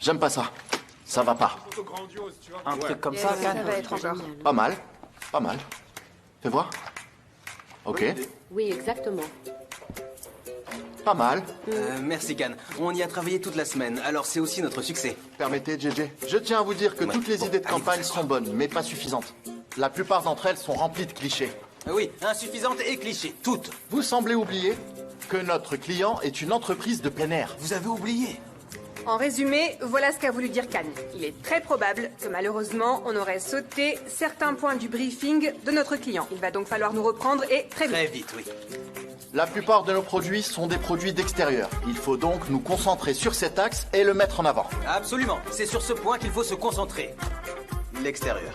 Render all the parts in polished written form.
J'aime pas ça. Ça va pas. Un truc comme ça, Ça va être encore. Pas mal. Pas mal. Fais voir. Ok. Oui, exactement. Pas mal. Merci, Can. On y a travaillé toute la semaine, alors c'est aussi notre succès. Permettez, JJ. Je tiens à vous dire que toutes les idées de campagne sont bonnes, mais pas suffisantes. La plupart d'entre elles sont remplies de clichés. Oui, insuffisantes et clichés, toutes. Vous semblez oublier que notre client est une entreprise de plein air. Vous avez oublié. En résumé, voilà ce qu'a voulu dire Khan. Il est très probable que malheureusement, on aurait sauté certains points du briefing de notre client. Il va donc falloir nous reprendre et très vite. Très vite, oui. La plupart de nos produits sont des produits d'extérieur. Il faut donc nous concentrer sur cet axe et le mettre en avant. Absolument. C'est sur ce point qu'il faut se concentrer. L'extérieur.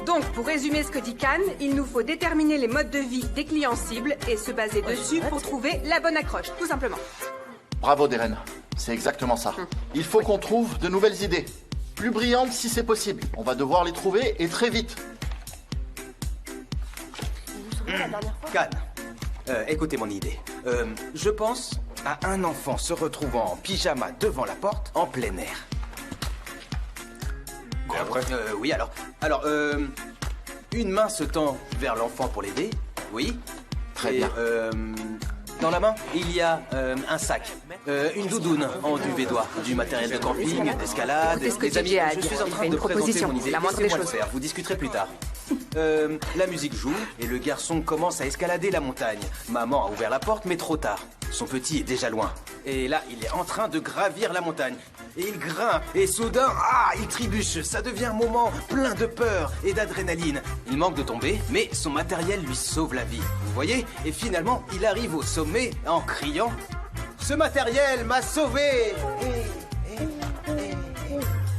Donc, pour résumer ce que dit Khan, il nous faut déterminer les modes de vie des clients cibles et se baser dessus pour trouver la bonne accroche, tout simplement. Bravo, Deren. C'est exactement ça. Il faut qu'on trouve de nouvelles idées. Plus brillantes si c'est possible. On va devoir les trouver et très vite. Can, écoutez mon idée. Je pense à un enfant se retrouvant en pyjama devant la porte en plein air. Et après Oui, alors. Alors, une main se tend vers l'enfant pour l'aider. Oui. Très Et, bien. Dans la main, il y a un sac, une doudoune en duvet d'oie, du matériel de camping, d'escalade. Écoutez ce que Les amis, DJ a à je dire. suis en Il train fait de une présenter proposition. mon idée. La moindre des Laissez-moi le choses. faire, vous discuterez plus tard. La musique joue et le garçon commence à escalader la montagne. Maman a ouvert la porte, mais trop tard. Son petit est déjà loin. Et là, il est en train de gravir la montagne. Et il grimpe, et soudain, il trébuche. Ça devient un moment plein de peur et d'adrénaline. Il manque de tomber, mais son matériel lui sauve la vie. Vous voyez? Et finalement, il arrive au sommet en criant « Ce matériel m'a sauvé !»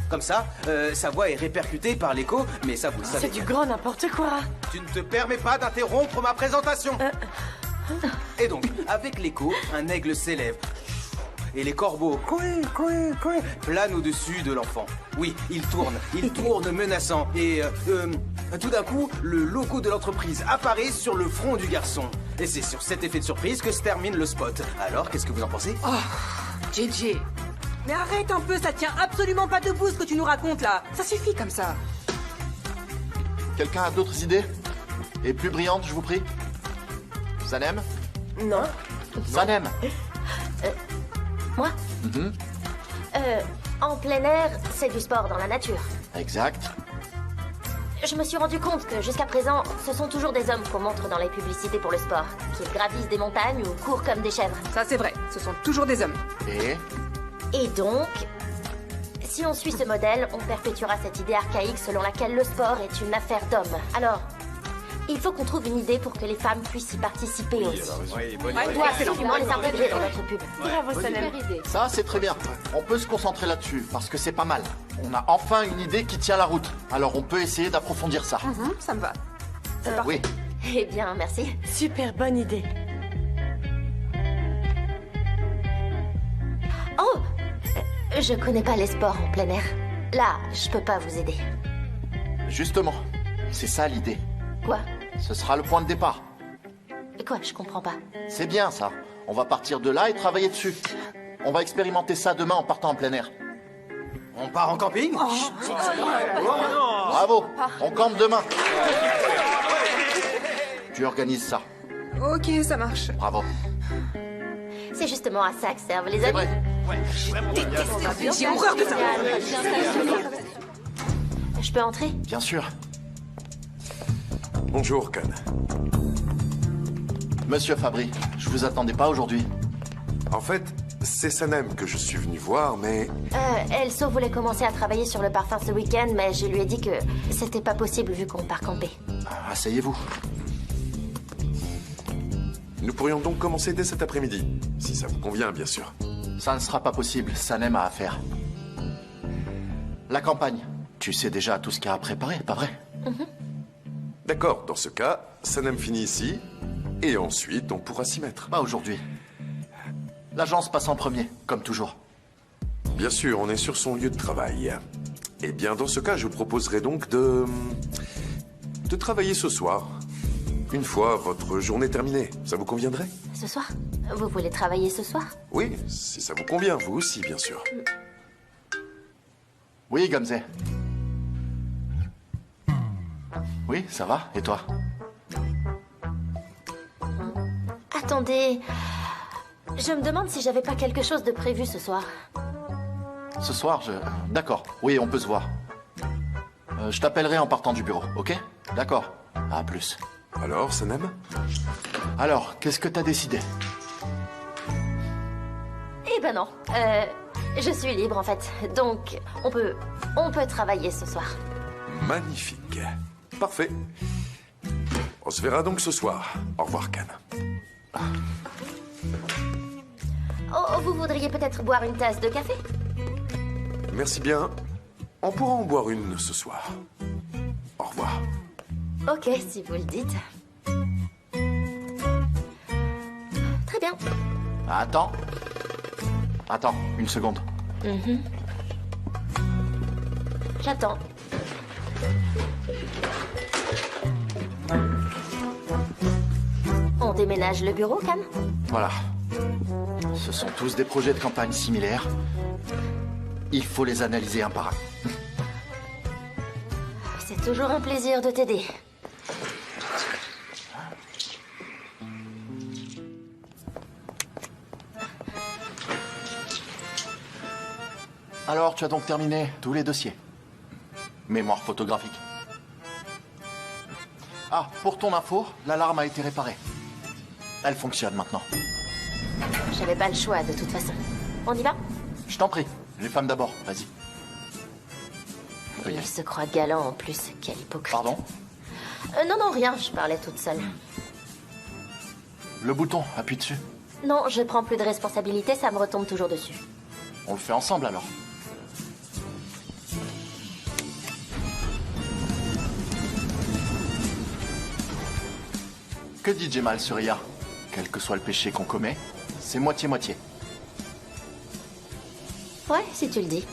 Comme ça, sa voix est répercutée par l'écho, mais ça, vous le savez. C'est du grand n'importe quoi. Tu ne te permets pas d'interrompre ma présentation. Et donc, avec l'écho, un aigle s'élève. Et les corbeaux, planent au-dessus de l'enfant. Oui, il tourne menaçant. Et tout d'un coup, le logo de l'entreprise apparaît sur le front du garçon. Et c'est sur cet effet de surprise que se termine le spot. Alors, qu'est-ce que vous en pensez? JJ. Mais arrête un peu, ça tient absolument pas debout ce que tu nous racontes là. Ça suffit comme ça. Quelqu'un a d'autres idées? Et plus brillantes, je vous prie? Sanem? Non. Sanem? Moi En plein air, c'est du sport dans la nature. Exact. Je me suis rendu compte que jusqu'à présent, ce sont toujours des hommes qu'on montre dans les publicités pour le sport. Qu'ils gravissent des montagnes ou courent comme des chèvres. Ça c'est vrai, ce sont toujours des hommes. Et Et donc, si on suit ce modèle, on perpétuera cette idée archaïque selon laquelle le sport est une affaire d'hommes. Alors, il faut qu'on trouve une idée pour que les femmes puissent y participer aussi. On doit absolument les intégrer dans notre pub. Bravo, Sanem. Super idée. ça, c'est très bien. On peut se concentrer là-dessus, parce que c'est pas mal. On a enfin une idée qui tient la route. Alors on peut essayer d'approfondir ça. Ça me va. Oui. Eh bien, merci. Super bonne idée. Oh Je connais pas les sports en plein air. Là, je peux pas vous aider. Justement, c'est ça l'idée. Quoi Ce sera le point de départ. Quoi Je comprends pas. C'est bien ça. On va partir de là et travailler dessus. On va expérimenter ça demain en partant en plein air. On part en camping? Bravo. On campe demain. Tu organises ça. Ok, ça marche. Bravo. C'est justement à ça que servent les C'est amis. vrai. J'ai horreur de ça. Je peux entrer? Bien sûr. Bonjour, Can. Monsieur Fabry, je vous attendais pas aujourd'hui. En fait, c'est Sanem que je suis venu voir, mais Elso voulait commencer à travailler sur le parfum ce week-end, mais je lui ai dit que c'était pas possible vu qu'on part camper. Asseyez-vous. nous pourrions donc commencer dès cet après-midi. Si ça vous convient, bien sûr. Ça ne sera pas possible, Sanem a à faire. La campagne. Tu sais déjà tout ce qu'il y a à préparer, pas vrai? D'accord, dans ce cas, Sanem finit ici, et ensuite on pourra s'y mettre. Pas aujourd'hui. L'agence passe en premier, comme toujours. Bien sûr, on est sur son lieu de travail. Eh bien, dans ce cas, je vous proposerai donc de travailler ce soir. Une fois votre journée terminée, ça vous conviendrait? Ce soir? Vous voulez travailler ce soir? Oui, si ça vous convient, vous aussi, bien sûr. Oui, Gamze. Oui, ça va, et toi? Attendez. Je me demande si j'avais pas quelque chose de prévu ce soir. Ce soir, D'accord, oui, on peut se voir. Je t'appellerai en partant du bureau, ok? D'accord. À plus. Alors, Sanem? Alors, qu'est-ce que t'as décidé? Eh ben non. Je suis libre en fait. Donc, on peut travailler ce soir. Magnifique. Parfait. On se verra donc ce soir. Au revoir, Can. Oh, vous voudriez peut-être boire une tasse de café? Merci bien. On pourra en boire une ce soir. Au revoir. Ok, si vous le dites. Très bien. Attends. Attends, une seconde. J'attends. On déménage le bureau, Can? Voilà. Ce sont tous des projets de campagne similaires. Il faut les analyser un par un. C'est toujours un plaisir de t'aider. Alors, tu as donc terminé tous les dossiers. Mémoire photographique. Ah, pour ton info, l'alarme a été réparée. Elle fonctionne maintenant. J'avais pas le choix de toute façon. On y va? Je t'en prie, les femmes d'abord, vas-y. Il se croit galant en plus, quel hypocrite. Pardon? Non, rien, je parlais toute seule. Le bouton, appuie dessus. Non, je prends plus de responsabilité, ça me retombe toujours dessus. On le fait ensemble alors. Que dit Jemal sur Ria? Quel que soit le péché qu'on commet, c'est moitié-moitié. Ouais, si tu le dis.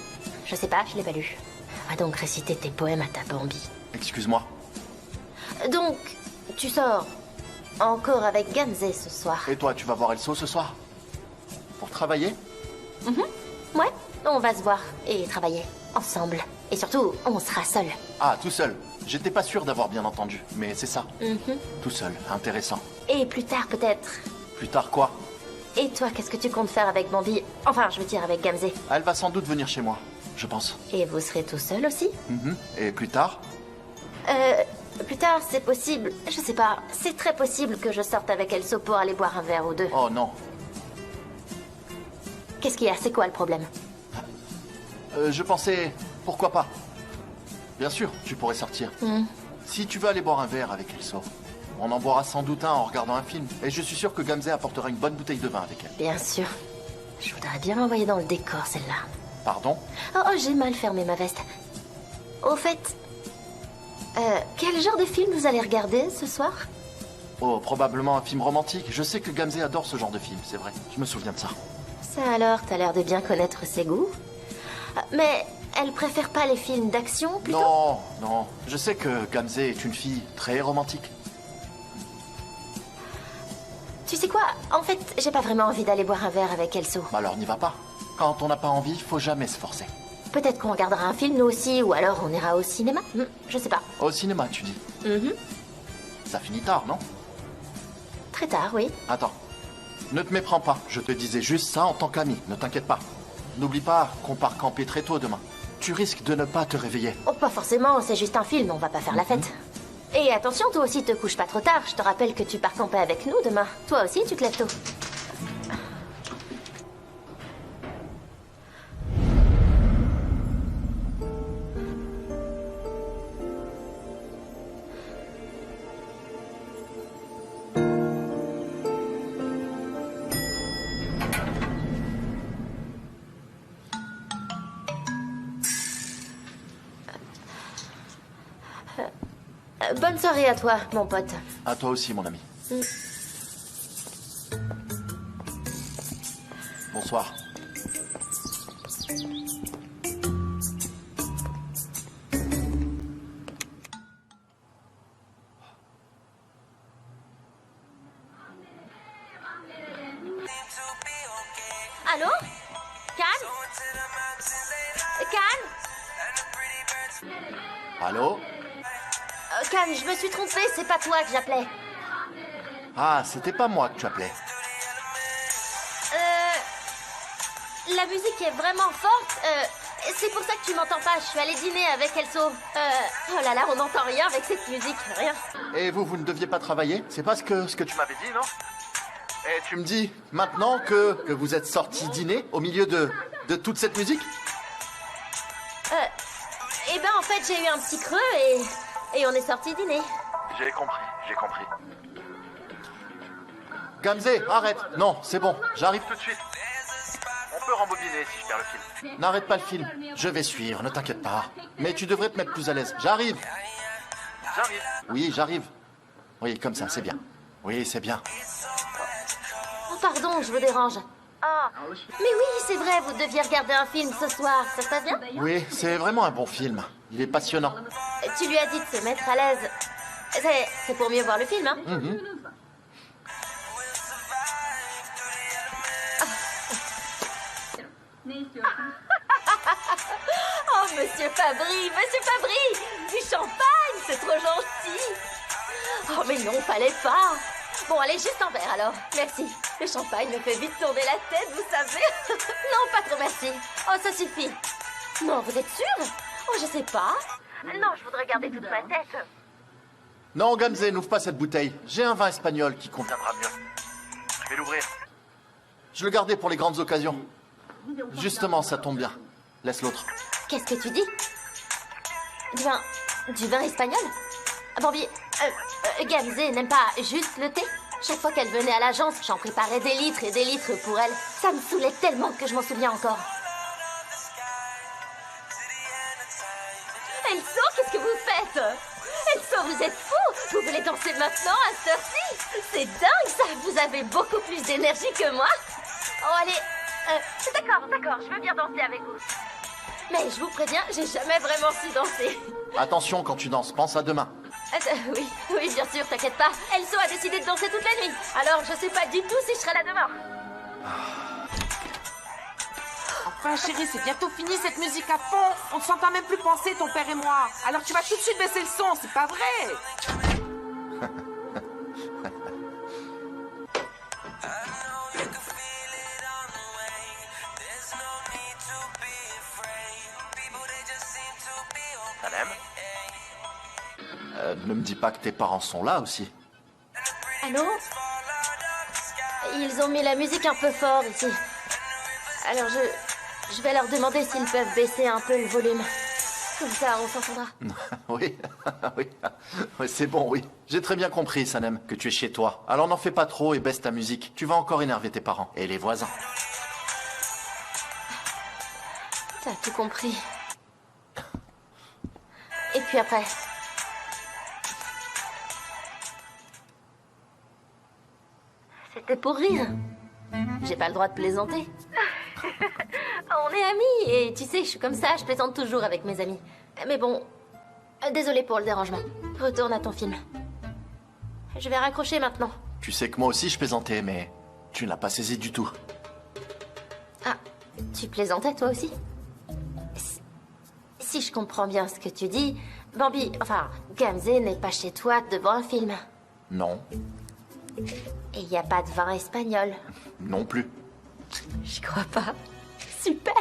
Je sais pas, je l'ai pas lu. Va donc réciter tes poèmes à ta Bambi. Excuse-moi. Donc, tu sors encore avec Gamze ce soir. Et toi, tu vas voir Elso ce soir? Pour travailler? Ouais, on va se voir et travailler ensemble. Et surtout, on sera seuls. Ah, tout seul. J'étais pas sûr d'avoir bien entendu, mais c'est ça. Tout seul, intéressant. Et plus tard peut-être. Plus tard quoi? Et toi, qu'est-ce que tu comptes faire avec Bambi? Enfin, je veux dire avec Gamze. Elle va sans doute venir chez moi, je pense. Et vous serez tout seul aussi? Et plus tard? Plus tard, c'est possible. Je sais pas. C'est très possible que je sorte avec Elso pour aller boire un verre ou deux. Oh non. Qu'est-ce qu'il y a? C'est quoi le problème? Je pensais... Pourquoi pas? Bien sûr, tu pourrais sortir. Si tu veux aller boire un verre avec Elso, on en boira sans doute un en regardant un film. Et je suis sûr que Gamze apportera une bonne bouteille de vin avec elle. Bien sûr. Je voudrais bien l'envoyer dans le décor, celle-là. Pardon? Oh, j'ai mal fermé ma veste. Au fait... quel genre de film vous allez regarder ce soir? Oh, probablement un film romantique. Je sais que Gamze adore ce genre de film, c'est vrai. Je me souviens de ça. Ça alors, t'as l'air de bien connaître ses goûts. Mais elle préfère pas les films d'action, plutôt? Non, non. Je sais que Gamze est une fille très romantique. Tu sais quoi? En fait, j'ai pas vraiment envie d'aller boire un verre avec Elso. Bah alors n'y va pas. Quand on n'a pas envie, faut jamais se forcer. Peut-être qu'on regardera un film, nous aussi, ou alors on ira au cinéma. Je sais pas. Au cinéma, tu dis? Ça finit tard, non? Très tard, oui. Attends. Ne te méprends pas. Je te disais juste ça en tant qu'ami. Ne t'inquiète pas. N'oublie pas qu'on part camper très tôt demain. Tu risques de ne pas te réveiller. Oh, pas forcément, c'est juste un film, on va pas faire la fête. Et attention, toi aussi, te couche pas trop tard. Je te rappelle que tu pars camper avec nous demain. Toi aussi, tu te lèves tôt. Bonne soirée à toi, mon pote. À toi aussi, mon ami. Bonsoir. Allô? Can? Can? Allô? Can, je me suis trompée, c'est pas toi que j'appelais. Ah, c'était pas moi que tu appelais. La musique est vraiment forte. C'est pour ça que tu m'entends pas. Je suis allée dîner avec Elso. Oh là là, on n'entend rien avec cette musique, rien. Et vous ne deviez pas travailler? C'est pas ce que tu m'avais dit, non? Et tu me dis maintenant que vous êtes sortis dîner au milieu de toute cette musique? Eh ben, en fait, j'ai eu un petit creux et on est sortis dîner. J'ai compris. Gamze, arrête. Non, c'est bon, j'arrive tout de suite. On peut rembobiner si je perds le film. N'arrête pas le film. Je vais suivre, ne t'inquiète pas. Mais tu devrais te mettre plus à l'aise. J'arrive. Oui, j'arrive. Oui, comme ça, c'est bien. Oui, c'est bien. Oh, pardon, je vous dérange. Oh, mais oui, c'est vrai, vous deviez regarder un film ce soir. Ça se passe bien? Oui, c'est vraiment un bon film. Il est passionnant. Tu lui as dit de se mettre à l'aise. C'est pour mieux voir le film, hein? Oh, Monsieur Fabry, du champagne, c'est trop gentil. Oh, mais non, fallait pas. Bon, allez, juste un verre alors. Merci. Le champagne me fait vite tourner la tête, vous savez. Non, pas trop merci. Oh, ça suffit. Non, vous êtes sûr? Oh, je sais pas. Non, je voudrais garder toute ma tête. Non, Gamze, n'ouvre pas cette bouteille. J'ai un vin espagnol qui conviendra mieux. Je vais l'ouvrir. Je le gardais pour les grandes occasions. Justement, ça tombe bien. Laisse l'autre. Qu'est-ce que tu dis? Du vin espagnol? Bambi, Gamze n'aime pas juste le thé? Chaque fois qu'elle venait à l'agence, j'en préparais des litres et des litres pour elle. Ça me saoulait tellement que je m'en souviens encore. Elso, qu'est-ce que vous faites? Elso, vous êtes fou! Vous voulez danser maintenant à cette heure-ci? C'est dingue ça! Vous avez beaucoup plus d'énergie que moi! Oh, allez, d'accord, je veux bien danser avec vous. Mais je vous préviens, j'ai jamais vraiment su danser. Attention quand tu danses, pense à demain. Oui, bien sûr, t'inquiète pas. Elso a décidé de danser toute la nuit. Alors, je sais pas du tout si je serai là demain. Enfin, chérie, c'est bientôt fini cette musique à fond. On ne s'entend même plus penser, ton père et moi. Alors tu vas tout de suite baisser le son, c'est pas vrai? Sanem? Ne me dis pas que tes parents sont là aussi. Allô? Ils ont mis la musique un peu fort ici. Alors je vais leur demander s'ils peuvent baisser un peu le volume. Comme ça, on s'entendra. Oui, oui, c'est bon, oui. J'ai très bien compris, Sanem, que tu es chez toi. Alors n'en fais pas trop et baisse ta musique. Tu vas encore énerver tes parents et les voisins. T'as tout compris. Et puis après... C'était pour rire. J'ai pas le droit de plaisanter. On est amis et tu sais, je suis comme ça, je plaisante toujours avec mes amis. Mais bon, désolé pour le dérangement. Retourne à ton film. Je vais raccrocher maintenant. Tu sais que moi aussi je plaisantais, mais tu ne l'as pas saisi du tout. Ah, tu plaisantais toi aussi? Si je comprends bien ce que tu dis, Bambi, enfin, Gamze n'est pas chez toi devant un film. Non, Et il n'y a pas de vin espagnol. non plus. Je crois pas. Super.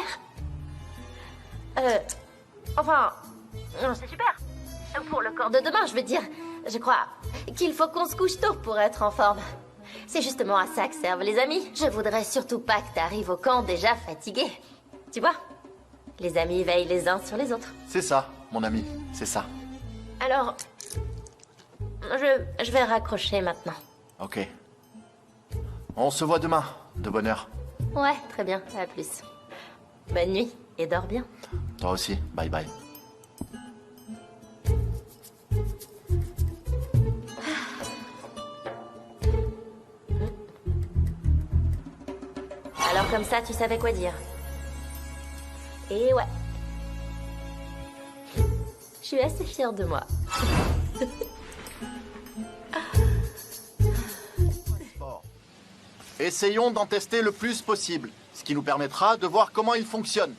Enfin, non, c'est super. Pour le corps de demain, je veux dire. Je crois qu'il faut qu'on se couche tôt pour être en forme. C'est justement à ça que servent les amis. Je voudrais surtout pas que t'arrives au camp déjà fatigué. Tu vois? Les amis veillent les uns sur les autres. C'est ça, mon ami, c'est ça. Alors, je vais raccrocher maintenant. Ok. On se voit demain, de bonne heure. Ouais, très bien, à plus. Bonne nuit et dors bien. Toi aussi, bye bye. Alors comme ça, tu savais quoi dire. Et ouais. Je suis assez fière de moi. Essayons d'en tester le plus possible, ce qui nous permettra de voir comment il fonctionne.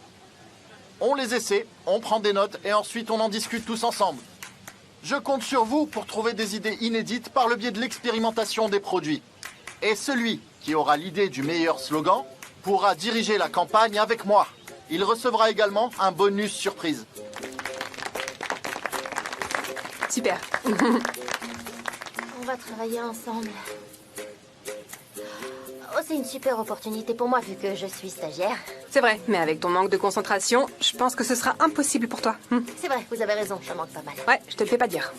On les essaie, on prend des notes et ensuite on en discute tous ensemble. Je compte sur vous pour trouver des idées inédites par le biais de l'expérimentation des produits. Et celui qui aura l'idée du meilleur slogan pourra diriger la campagne avec moi. Il recevra également un bonus surprise. Super. On va travailler ensemble. Oh, c'est une super opportunité pour moi vu que je suis stagiaire. C'est vrai, mais avec ton manque de concentration, je pense que ce sera impossible pour toi. C'est vrai, vous avez raison, je manque pas mal. Ouais, je te le fais pas dire.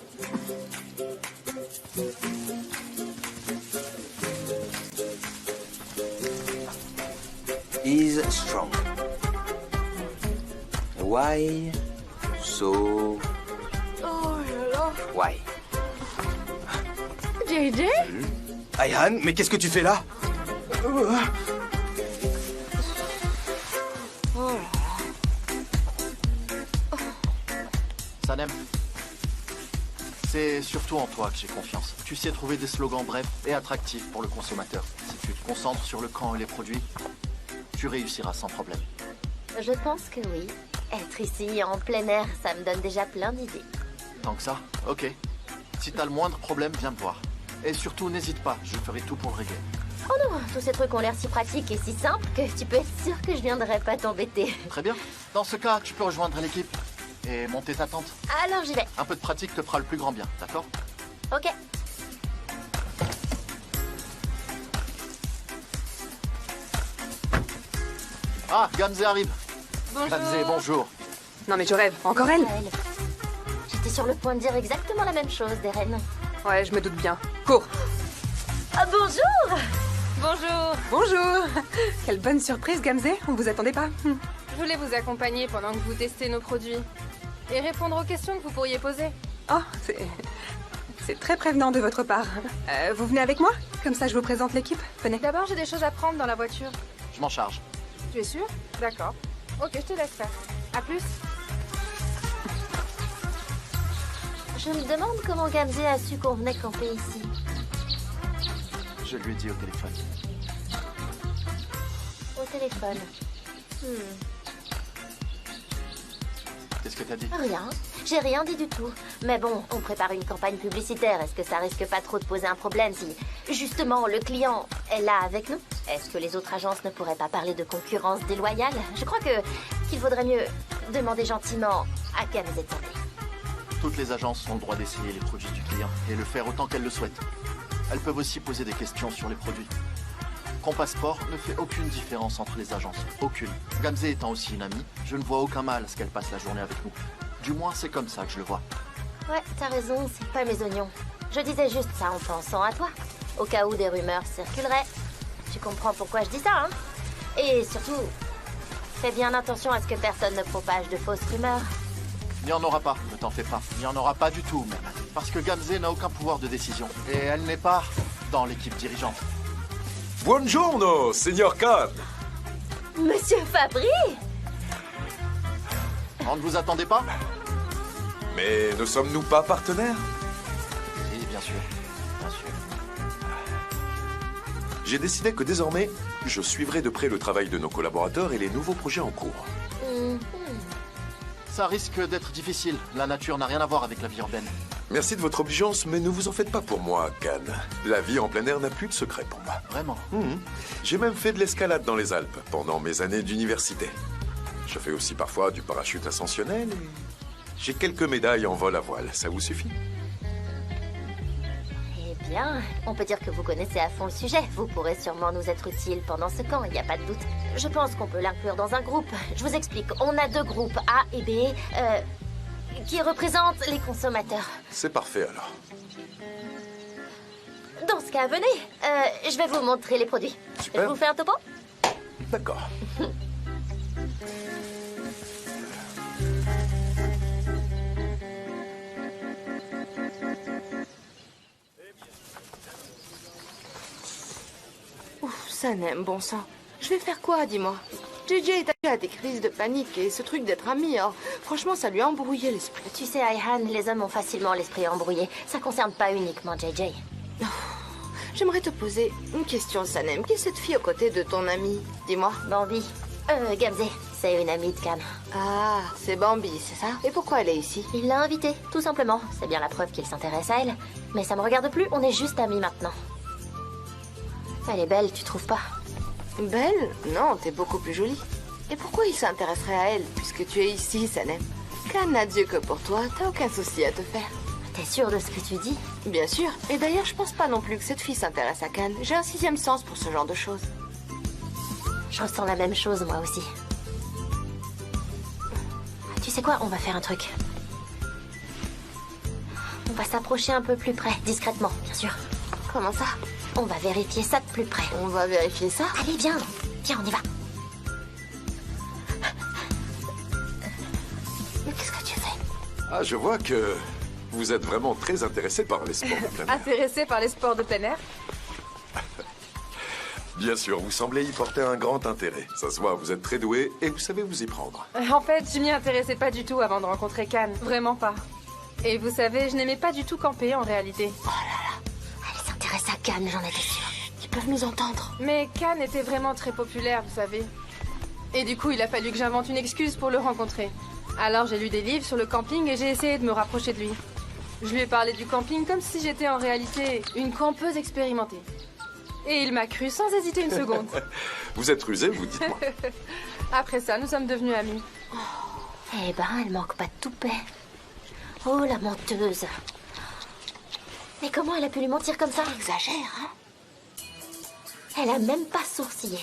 Is strong. Why so... Oh là là. Why? JJ? Ayhan, mais qu'est-ce que tu fais là? Sanem, c'est surtout en toi que j'ai confiance. Tu sais trouver des slogans brefs et attractifs pour le consommateur. Si tu te concentres sur le camp et les produits, tu réussiras sans problème. Je pense que oui. Être ici, en plein air, ça me donne déjà plein d'idées. Tant que ça, ok. Si t'as le moindre problème, viens me voir. Et surtout, n'hésite pas, je ferai tout pour le régler. Oh non, tous ces trucs ont l'air si pratiques et si simples que tu peux être sûr que je viendrai pas t'embêter. Très bien. Dans ce cas, tu peux rejoindre l'équipe et monter ta tente. Alors j'y vais. Un peu de pratique te fera le plus grand bien, d'accord? Ok. Ah, Gamze arrive. Bonjour. Gamze, bonjour. Non mais je rêve. Encore elle? J'étais sur le point de dire exactement la même chose, Deren. Ouais, je me doute bien. Cours. Ah bonjour! Bonjour, Bonjour. Quelle bonne surprise, Gamze. On vous attendait pas. je voulais vous accompagner pendant que vous testez nos produits et répondre aux questions que vous pourriez poser. Oh, c'est très prévenant de votre part. Vous venez avec moi? Comme ça, je vous présente l'équipe. Venez. D'abord, j'ai des choses à prendre dans la voiture. Je m'en charge. Tu es sûr? D'accord. Ok, je te laisse faire. À plus. Je me demande comment Gamze a su qu'on venait camper ici. Je lui ai dit au téléphone. Au téléphone. Qu'est-ce que t'as dit? Rien. J'ai rien dit du tout. Mais bon, on prépare une campagne publicitaire. Est-ce que ça risque pas trop de poser un problème si, justement, le client est là avec nous? Est-ce que les autres agences ne pourraient pas parler de concurrence déloyale? Je crois qu'il vaudrait mieux demander gentiment à Gamze de s'en aller. Toutes les agences ont le droit d'essayer les produits du client et le faire autant qu'elles le souhaitent. Elles peuvent aussi poser des questions sur les produits. Compass Sport ne fait aucune différence entre les agences. Aucune. Gamze étant aussi une amie, je ne vois aucun mal à ce qu'elle passe la journée avec nous. Du moins, c'est comme ça que je le vois. Ouais, t'as raison, c'est pas mes oignons. Je disais juste ça en pensant à toi. Au cas où des rumeurs circuleraient. Tu comprends pourquoi je dis ça, hein? Et surtout, fais bien attention à ce que personne ne propage de fausses rumeurs. Il n'y en aura pas, ne t'en fais pas. Il n'y en aura pas du tout, même. Parce que Gamze n'a aucun pouvoir de décision. Et elle n'est pas dans l'équipe dirigeante. Buongiorno, signor Khan. Monsieur Fabry! On ne vous attendait pas? Mais ne sommes-nous pas partenaires? Oui, bien sûr. Bien sûr. J'ai décidé que désormais, je suivrai de près le travail de nos collaborateurs et les nouveaux projets en cours. Ça risque d'être difficile. La nature n'a rien à voir avec la vie urbaine. Merci de votre obligeance, mais ne vous en faites pas pour moi, Khan. La vie en plein air n'a plus de secret pour moi. Vraiment. J'ai même fait de l'escalade dans les Alpes pendant mes années d'université. Je fais aussi parfois du parachute ascensionnel et j'ai quelques médailles en vol à voile. Ça vous suffit? Eh bien, on peut dire que vous connaissez à fond le sujet. Vous pourrez sûrement nous être utile pendant ce camp, il n'y a pas de doute. Je pense qu'on peut l'inclure dans un groupe. Je vous explique, on a 2 groupes, A et B, qui représentent les consommateurs. C'est parfait alors. Dans ce cas, venez, je vais vous montrer les produits. Super. Je vous fais un topo? D'accord. Sanem, bon sang. Je vais faire quoi, dis-moi? JJ est à des crises de panique et ce truc d'être ami, hein, franchement, ça lui a embrouillé l'esprit. Tu sais, Ayhan, les hommes ont facilement l'esprit embrouillé. Ça concerne pas uniquement JJ. J'aimerais te poser une question, Sanem. Qui est cette fille aux côtés de ton ami? Dis-moi. Bambi. Gamze, C'est une amie de Can. Ah, c'est Bambi, c'est ça? Et pourquoi elle est ici? Il l'a invitée, tout simplement. C'est bien la preuve qu'il s'intéresse à elle. Mais ça me regarde plus, on est juste amis maintenant. Elle est belle, tu trouves pas? Belle? Non, t'es beaucoup plus jolie. Et pourquoi il s'intéresserait à elle, puisque tu es ici, Sanem? Can n'a Dieu que pour toi, t'as aucun souci à te faire. T'es sûre de ce que tu dis? Bien sûr. Et d'ailleurs, je pense pas non plus que cette fille s'intéresse à Can. J'ai un sixième sens pour ce genre de choses. Je ressens la même chose, moi aussi. Tu sais quoi? On va faire un truc. On va s'approcher un peu plus près, discrètement, bien sûr. Comment ça? On va vérifier ça de plus près. On va vérifier ça? Allez, viens. Viens, on y va. Mais qu'est-ce que tu fais? Ah, je vois que vous êtes vraiment très intéressé par les sports de plein air. Intéressé par les sports de plein air? Bien sûr, vous semblez y porter un grand intérêt. Ça se voit, vous êtes très doué et vous savez vous y prendre. En fait, je m'y intéressais pas du tout avant de rencontrer Can. Vraiment pas. Et vous savez, je n'aimais pas du tout camper en réalité. Oh là là. Elle s'intéresse à Can, j'en étais sûre. Ils peuvent nous entendre. Mais Can était vraiment très populaire, vous savez. Et du coup, il a fallu que j'invente une excuse pour le rencontrer. Alors j'ai lu des livres sur le camping et j'ai essayé de me rapprocher de lui. Je lui ai parlé du camping comme si j'étais en réalité une campeuse expérimentée. Et il m'a cru sans hésiter une seconde. Vous êtes rusé, vous dites-moi. Après ça, nous sommes devenus amis. Eh ben, elle manque pas de toupet. Oh, la menteuse. Mais comment elle a pu lui mentir comme ça? Exagère, hein? Elle a même pas sourcillé.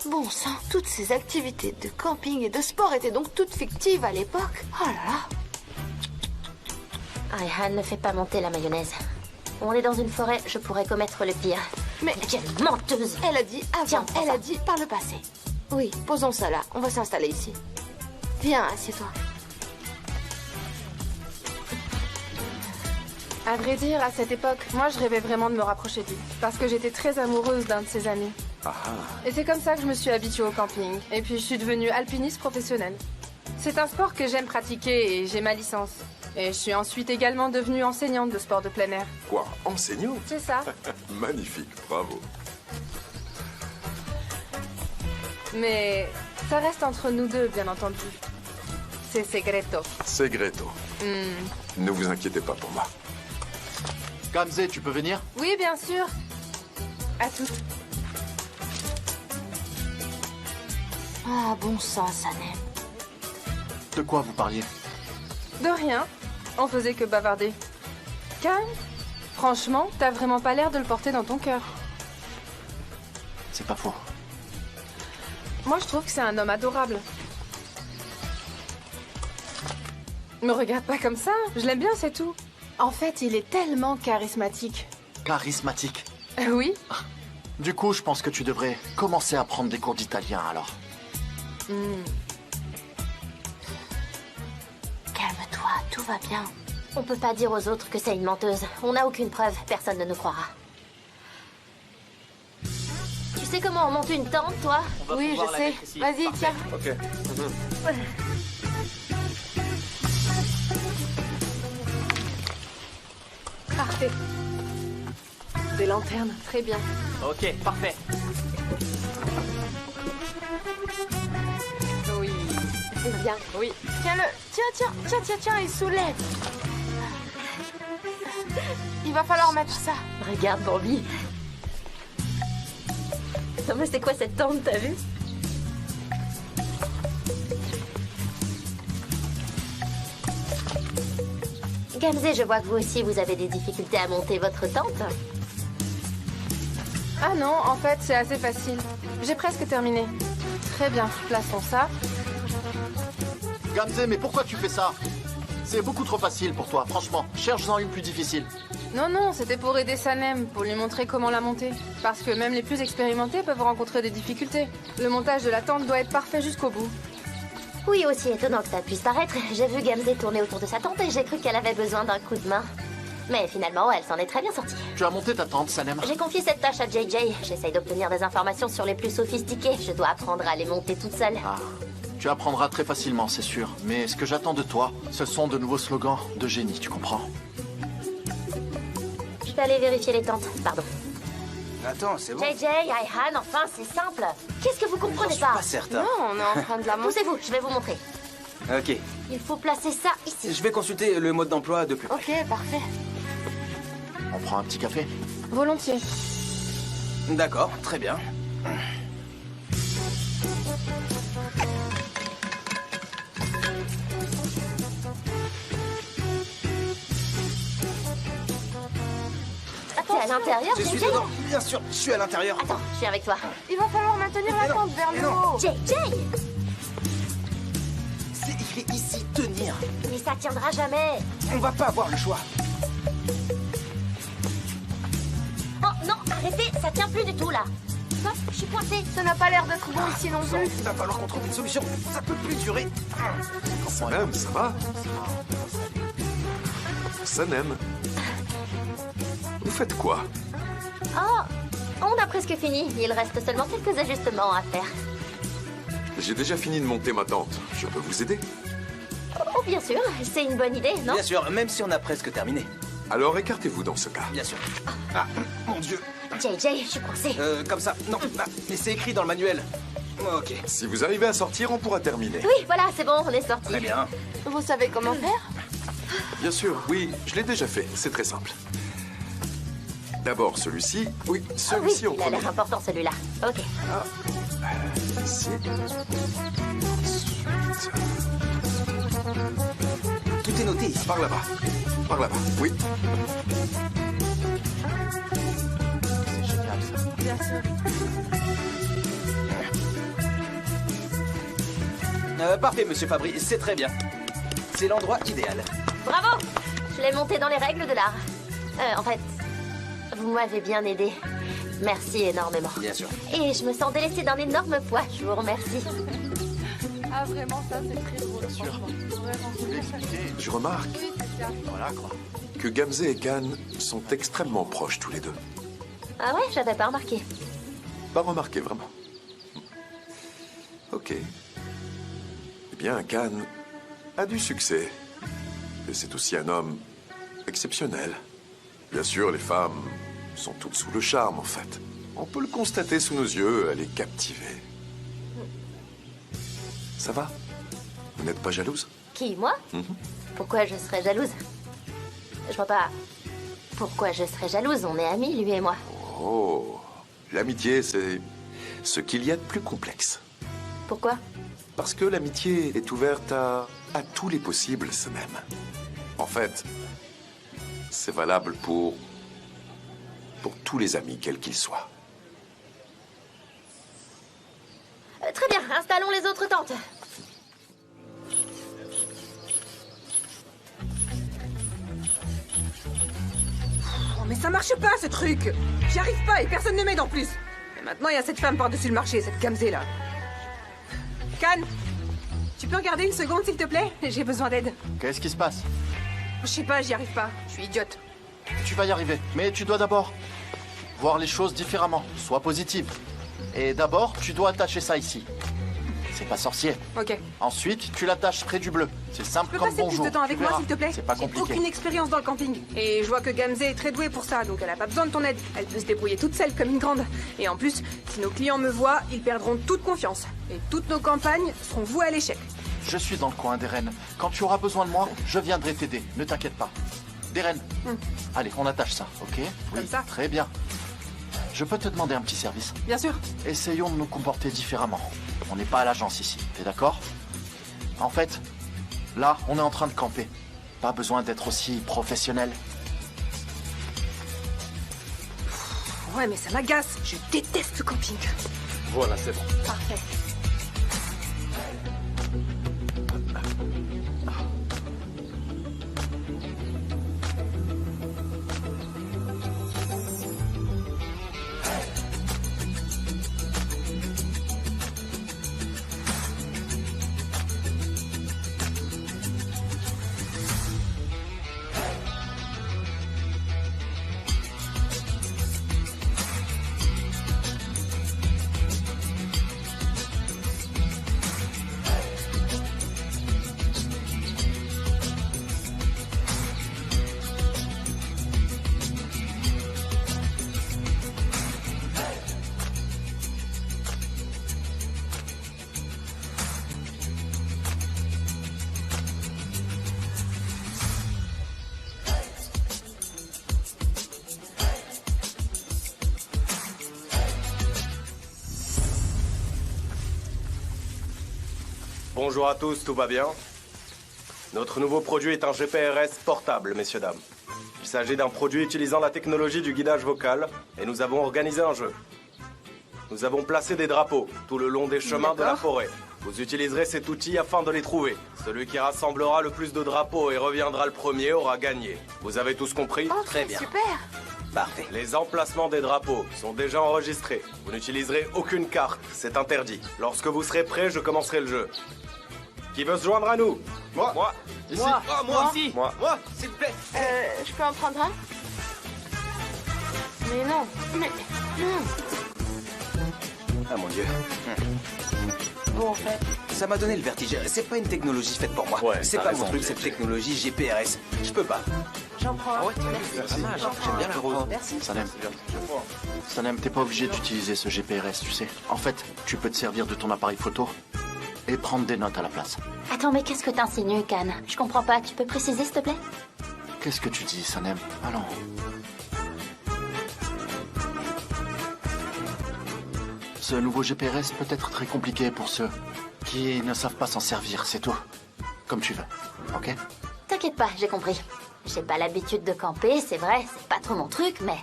Bon sang, toutes ces activités de camping et de sport étaient donc toutes fictives à l'époque. Oh là là. Ayhan, ne fais pas monter la mayonnaise. On est dans une forêt, je pourrais commettre le pire. Mais quelle menteuse! Elle a dit avant, Tiens, elle a dit par le passé. Oui, posons ça là, on va s'installer ici. Viens, assieds-toi. À vrai dire, à cette époque, moi je rêvais vraiment de me rapprocher de lui. Parce que j'étais très amoureuse d'un de ses amis. Ah, Et c'est comme ça que je me suis habituée au camping. Et puis je suis devenue alpiniste professionnelle. C'est un sport que j'aime pratiquer et j'ai ma licence. Et je suis ensuite également devenue enseignante de sport de plein air. quoi, enseignant? C'est ça. Magnifique, bravo. Mais ça reste entre nous deux, bien entendu. C'est secreto. C'est Greto. Ne vous inquiétez pas pour moi. Gamze, tu peux venir? Oui, bien sûr. À toutes. Ah, bon sang, Sanem. De quoi vous parliez? De rien. On faisait que bavarder. Calme. Franchement, t'as vraiment pas l'air de le porter dans ton cœur. C'est pas faux. Moi, je trouve que c'est un homme adorable. Me regarde pas comme ça. Je l'aime bien, c'est tout. En fait, il est tellement charismatique. Charismatique. Oui. Du coup, je pense que tu devrais commencer à prendre des cours d'italien alors. Calme-toi, tout va bien. On peut pas dire aux autres que c'est une menteuse. On n'a aucune preuve, personne ne nous croira. Tu sais comment on monte une tente, toi? Oui, je sais. Vas-y, tiens. Ok. Parfait. Des lanternes, très bien. Ok, parfait. Oui, c'est bien, oui. Tiens-le. Tiens, il soulève. Il va falloir mettre ça. Regarde, Bambi. Non mais c'est quoi cette tente, t'as vu? Gamze, je vois que vous aussi, vous avez des difficultés à monter votre tente. Ah non, en fait, c'est assez facile. J'ai presque terminé. Très bien, plaçons ça. Gamze, mais pourquoi tu fais ça? C'est beaucoup trop facile pour toi, franchement. Cherche-en une plus difficile. Non, c'était pour aider Sanem, pour lui montrer comment la monter. Parce que même les plus expérimentés peuvent rencontrer des difficultés. Le montage de la tente doit être parfait jusqu'au bout. Oui, aussi étonnant que ça puisse paraître, j'ai vu Gamze tourner autour de sa tente et j'ai cru qu'elle avait besoin d'un coup de main. Mais finalement, elle s'en est très bien sortie. Tu as monté ta tente, Sanem. J'ai confié cette tâche à JJ. J'essaye d'obtenir des informations sur les plus sophistiqués. Je dois apprendre à les monter toute seule. Ah, tu apprendras très facilement, c'est sûr. Mais ce que j'attends de toi, ce sont de nouveaux slogans de génie, tu comprends? Je vais aller vérifier les tentes, pardon. Attends, c'est bon. JJ, Ayhan, enfin, c'est simple. Qu'est-ce que vous comprenez pas? Pas certain. Non, on est en train de la monter. Poussez-vous, je vais vous montrer. Ok. Il faut placer ça ici. Je vais consulter le mode d'emploi de plus près. Ok, parfait. On prend un petit café? Volontiers. D'accord, très bien. T'es à l'intérieur, Je suis JJ? dedans, bien sûr, je suis à l'intérieur. Attends, je suis avec toi. Il va falloir maintenir la pente vers le haut. JJ! C'est écrit ici, tenir. Mais ça tiendra jamais. On va pas avoir le choix. Oh non, arrêtez, ça tient plus du tout là. Stop, je suis coincée. Ça n'a pas l'air d'être bon ici non plus. Il va falloir qu'on trouve une solution. Ça peut plus durer. Sanem, ça va? Sanem. Vous faites quoi? Oh, on a presque fini. Il reste seulement quelques ajustements à faire. J'ai déjà fini de monter ma tente. Je peux vous aider? Oh, bien sûr, c'est une bonne idée, non? Bien sûr, même si on a presque terminé. Alors écartez-vous dans ce cas. Bien sûr. Ah, mon Dieu. JJ, je suis coincée. Comme ça. Non, mais c'est écrit dans le manuel. Ok. Si vous arrivez à sortir, on pourra terminer. Oui, voilà, c'est bon, on est sorti. Très bien. Vous savez comment faire? Bien sûr, oui, je l'ai déjà fait. C'est très simple. D'abord celui-ci. Oui, Ah oui, celui-ci au il a premier. l'air important celui-là. Ok. Ici. Ensuite. Tout est noté ici. Par là-bas. Par là-bas, oui. C'est génial, ça. Bien sûr. Parfait, monsieur Fabry, c'est très bien. C'est l'endroit idéal. Bravo! Je l'ai monté dans les règles de l'art. En fait, vous m'avez bien aidé. Merci énormément. Bien sûr. Et je me sens délaissée d'un énorme poids. Je vous remercie. Ah, vraiment, ça, c'est très drôle. sûr. franchement. Vraiment. Je vais expliquer. Je remarque Oui, c'est ça. Voilà, quoi. que Gamze et Khan sont extrêmement proches tous les deux. Ah ouais, j'avais pas remarqué. Pas remarqué, vraiment. Ok. Eh bien, Khan a du succès. Et c'est aussi un homme exceptionnel. Bien sûr, les femmes sont toutes sous le charme, en fait. On peut le constater sous nos yeux, elle est captivée. Ça va? Vous n'êtes pas jalouse? Qui, moi? Pourquoi je serais jalouse? Je vois pas. Pourquoi je serais jalouse? On est amis, lui et moi. Oh, l'amitié, c'est ce qu'il y a de plus complexe. Pourquoi? Parce que l'amitié est ouverte à tous les possibles, ce même. En fait, c'est valable pour tous les amis, quels qu'ils soient. Très bien, installons les autres tentes. Oh, mais ça marche pas, ce truc. J'y arrive pas et personne ne m'aide en plus. Mais maintenant, il y a cette femme par-dessus le marché, cette Gamze là. Can, tu peux regarder une seconde, s'il te plaît? J'ai besoin d'aide. Qu'est-ce qui se passe? Je sais pas, j'y arrive pas. Je suis idiote. Tu vas y arriver. Mais tu dois d'abord voir les choses différemment. Sois positive. Et d'abord, tu dois attacher ça ici. C'est pas sorcier. Ok. Ensuite, tu l'attaches près du bleu. C'est simple Tu peux comme passer plus bonjour. de temps avec Tu moi, verras. s'il te plaît? C'est pas J'ai compliqué. aucune expérience dans le camping. Et je vois que Gamze est très douée pour ça, donc elle a pas besoin de ton aide. Elle peut se débrouiller toute seule comme une grande. Et en plus, si nos clients me voient, ils perdront toute confiance. Et toutes nos campagnes seront vouées à l'échec. Je suis dans le coin d'Eren. Quand tu auras besoin de moi, je viendrai t'aider. Ne t'inquiète pas. Deren. Allez, on attache ça, ok? Comme ça? Très bien. Je peux te demander un petit service? Bien sûr. Essayons de nous comporter différemment. On n'est pas à l'agence ici, t'es d'accord? En fait, là, on est en train de camper. Pas besoin d'être aussi professionnel. Ouais, mais ça m'agace. Je déteste le camping. Voilà, c'est bon. Parfait. Bonjour à tous, tout va bien? Notre nouveau produit est un GPRS portable, messieurs, dames. Il s'agit d'un produit utilisant la technologie du guidage vocal et nous avons organisé un jeu. Nous avons placé des drapeaux tout le long des chemins de la forêt. Vous utiliserez cet outil afin de les trouver. Celui qui rassemblera le plus de drapeaux et reviendra le premier aura gagné. Vous avez tous compris? Oh, Très bien. Super. Parfait. Les emplacements des drapeaux sont déjà enregistrés. Vous n'utiliserez aucune carte, c'est interdit. Lorsque vous serez prêts, je commencerai le jeu. Qui veut se joindre à nous? Moi. Moi. Ici. Moi aussi. Moi. Moi, s'il vous plaît. Je peux en prendre un? Mais non. Mais non. Ah mon Dieu. Bon, en fait. Ça m'a donné le vertige. C'est pas une technologie faite pour moi. Ouais, c'est t'as pas raison, mon truc, j'ai- cette technologie GPRS. Je peux pas. J'en prends un. Ouais, Merci. pas mal. J'aime bien le rose. Merci. Sanem, t'es pas obligé d'utiliser ce GPRS, tu sais. En fait, tu peux te servir de ton appareil photo et prendre des notes à la place. Attends, mais qu'est-ce que t'insinues, Can? Je comprends pas. Tu peux préciser, s'il te plaît? Qu'est-ce que tu dis, Sanem? Allons. Ce nouveau GPRS peut être très compliqué pour ceux qui ne savent pas s'en servir, c'est tout. Comme tu veux, ok? T'inquiète pas, j'ai compris. J'ai pas l'habitude de camper, c'est vrai, c'est pas trop mon truc, mais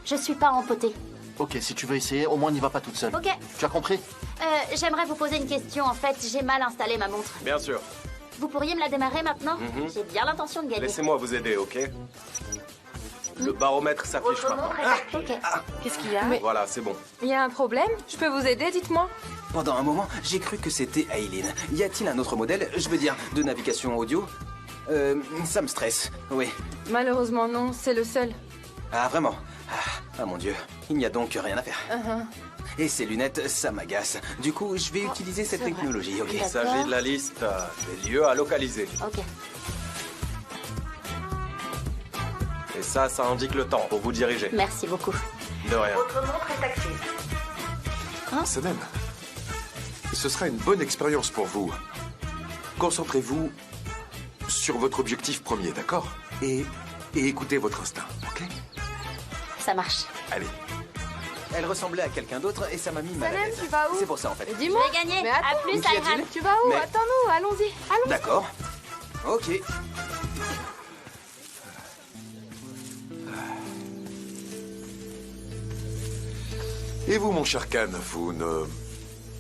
je suis pas empotée. Ok, si tu veux essayer, au moins n'y va pas toute seule. Ok. Tu as compris? J'aimerais vous poser une question. En fait, j'ai mal installé ma montre. Bien sûr. Vous pourriez me la démarrer maintenant? J'ai bien l'intention de gagner. Laissez-moi vous aider, ok? Le baromètre s'affiche maintenant. Ok. Qu'est-ce qu'il y a? Voilà, c'est bon. Il y a un problème? Je peux vous aider, dites-moi. Pendant un moment, j'ai cru que c'était Aileen. Y a-t-il un autre modèle, je veux dire, de navigation audio? Ça me stresse, oui. Malheureusement, non, c'est le seul. Ah, vraiment? Ah, mon Dieu. Il n'y a donc rien à faire. Et ces lunettes, ça m'agace. Du coup, je vais utiliser cette c'est vrai. technologie, ok? Il s'agit de la liste des lieux à localiser. Ok. Et ça indique le temps pour vous diriger. Merci beaucoup. De rien. Sanem, ce sera une bonne expérience pour vous. Concentrez-vous sur votre objectif premier, d'accord? Et écoutez votre instinct, ok? Ça marche. Allez. Elle ressemblait à quelqu'un d'autre et ça m'a mis mal à Sanem, l'aise. tu vas où? C'est pour ça, en fait. Mais dis-moi. Je vais gagner. Mais attends. À plus, Qu'y a-t-il? Ayhan. Tu vas où? Mais- Attends-nous, allons-y. Allons-y. D'accord. Ok. Et vous, mon cher Can, vous ne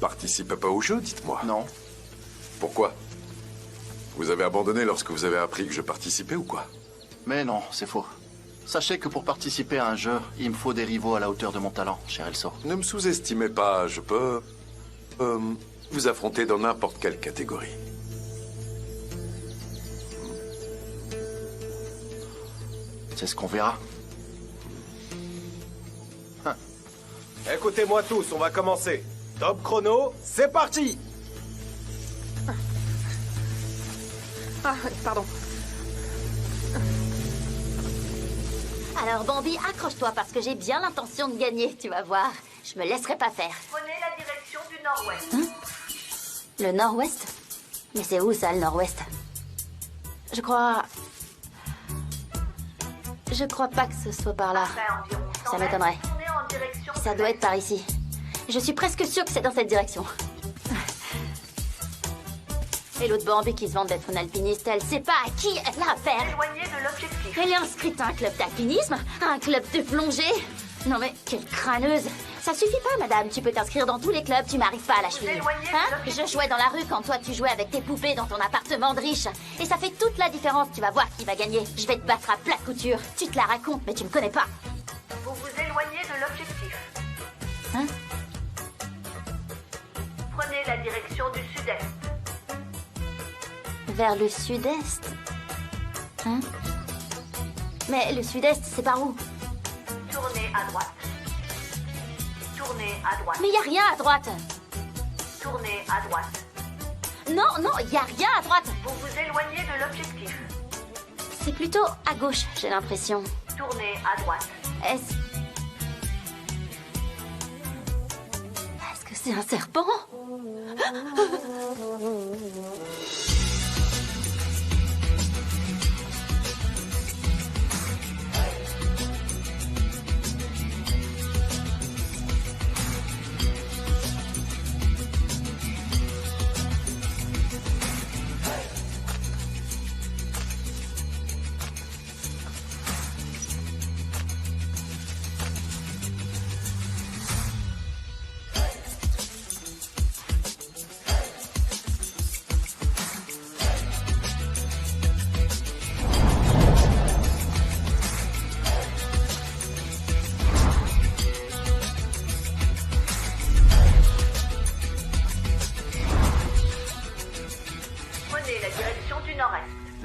participez pas au jeu, dites-moi? Non. Pourquoi? Vous avez abandonné lorsque vous avez appris que je participais ou quoi? Mais non, c'est faux. Sachez que pour participer à un jeu, il me faut des rivaux à la hauteur de mon talent, cher Elso. Ne me sous-estimez pas, je peux vous affronter dans n'importe quelle catégorie. C'est ce qu'on verra. Écoutez-moi tous, on va commencer. Top chrono, c'est parti! Ah, pardon. Alors, Bambi, accroche-toi parce que j'ai bien l'intention de gagner, tu vas voir. Je me laisserai pas faire. Prenez la direction du nord-ouest. Le nord-ouest? Mais c'est où ça, le nord-ouest? Je crois pas que ce soit par là. Après environ 100 Ça mètres, m'étonnerait. tournez en direction Ça de doit l'est. être par ici. Je suis presque sûre que c'est dans cette direction. Et l'autre Bambi qui se vante d'être une alpiniste, elle sait pas à qui elle a affaire. Éloignez de l'objectif. Elle est inscrite à un club d'alpinisme? Un club de plongée? Non mais, quelle crâneuse! Ça suffit pas, madame, tu peux t'inscrire dans tous les clubs, tu m'arrives pas à la cheville. éloignez de Hein? l'objectif. Je jouais dans la rue quand toi tu jouais avec tes poupées dans ton appartement de riche. Et ça fait toute la différence, tu vas voir qui va gagner. Je vais te battre à plat couture. Tu te la racontes, mais tu me connais pas. Vous vous éloignez de l'objectif. Hein? Prenez la direction du sud-est. Vers le sud-est. Hein? Mais le sud-est, c'est par où? Tournez à droite. Tournez à droite. Mais y a rien à droite. Tournez à droite. Non, non, y a rien à droite. Vous vous éloignez de l'objectif. C'est plutôt à gauche, j'ai l'impression. Tournez à droite. Est-ce que c'est un serpent?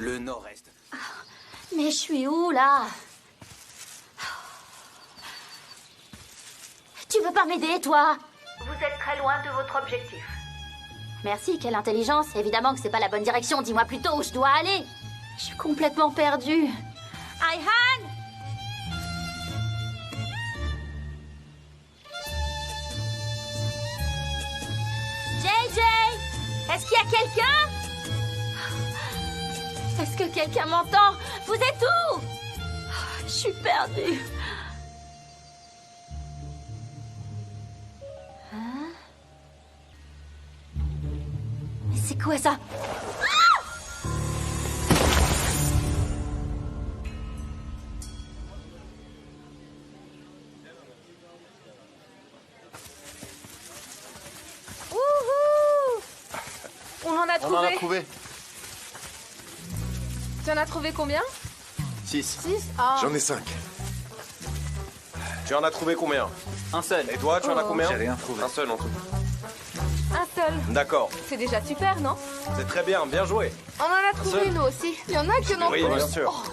Le nord-est. Mais je suis où, là? Tu veux pas m'aider, toi? Vous êtes très loin de votre objectif. Merci, quelle intelligence. Évidemment que c'est pas la bonne direction. Dis-moi plutôt où je dois aller. Je suis complètement perdue. Ayhan! JJ! Est-ce qu'il y a quelqu'un? Est-ce que quelqu'un m'entend? Vous êtes où? Je suis perdue. Hein? Mais c'est quoi ça? On en a On en a trouvé. trouvé. Tu en as trouvé combien? 6. 6. Ah. J'en ai 5. Tu en as trouvé combien? Un seul. Et toi, tu en as combien? J'ai rien trouvé. Un seul en tout. Un seul. D'accord. C'est déjà super, non? C'est très bien, bien joué. On en a trouvé, nous aussi. Il y en a qui en ont Oui, plus. bien sûr. Oh.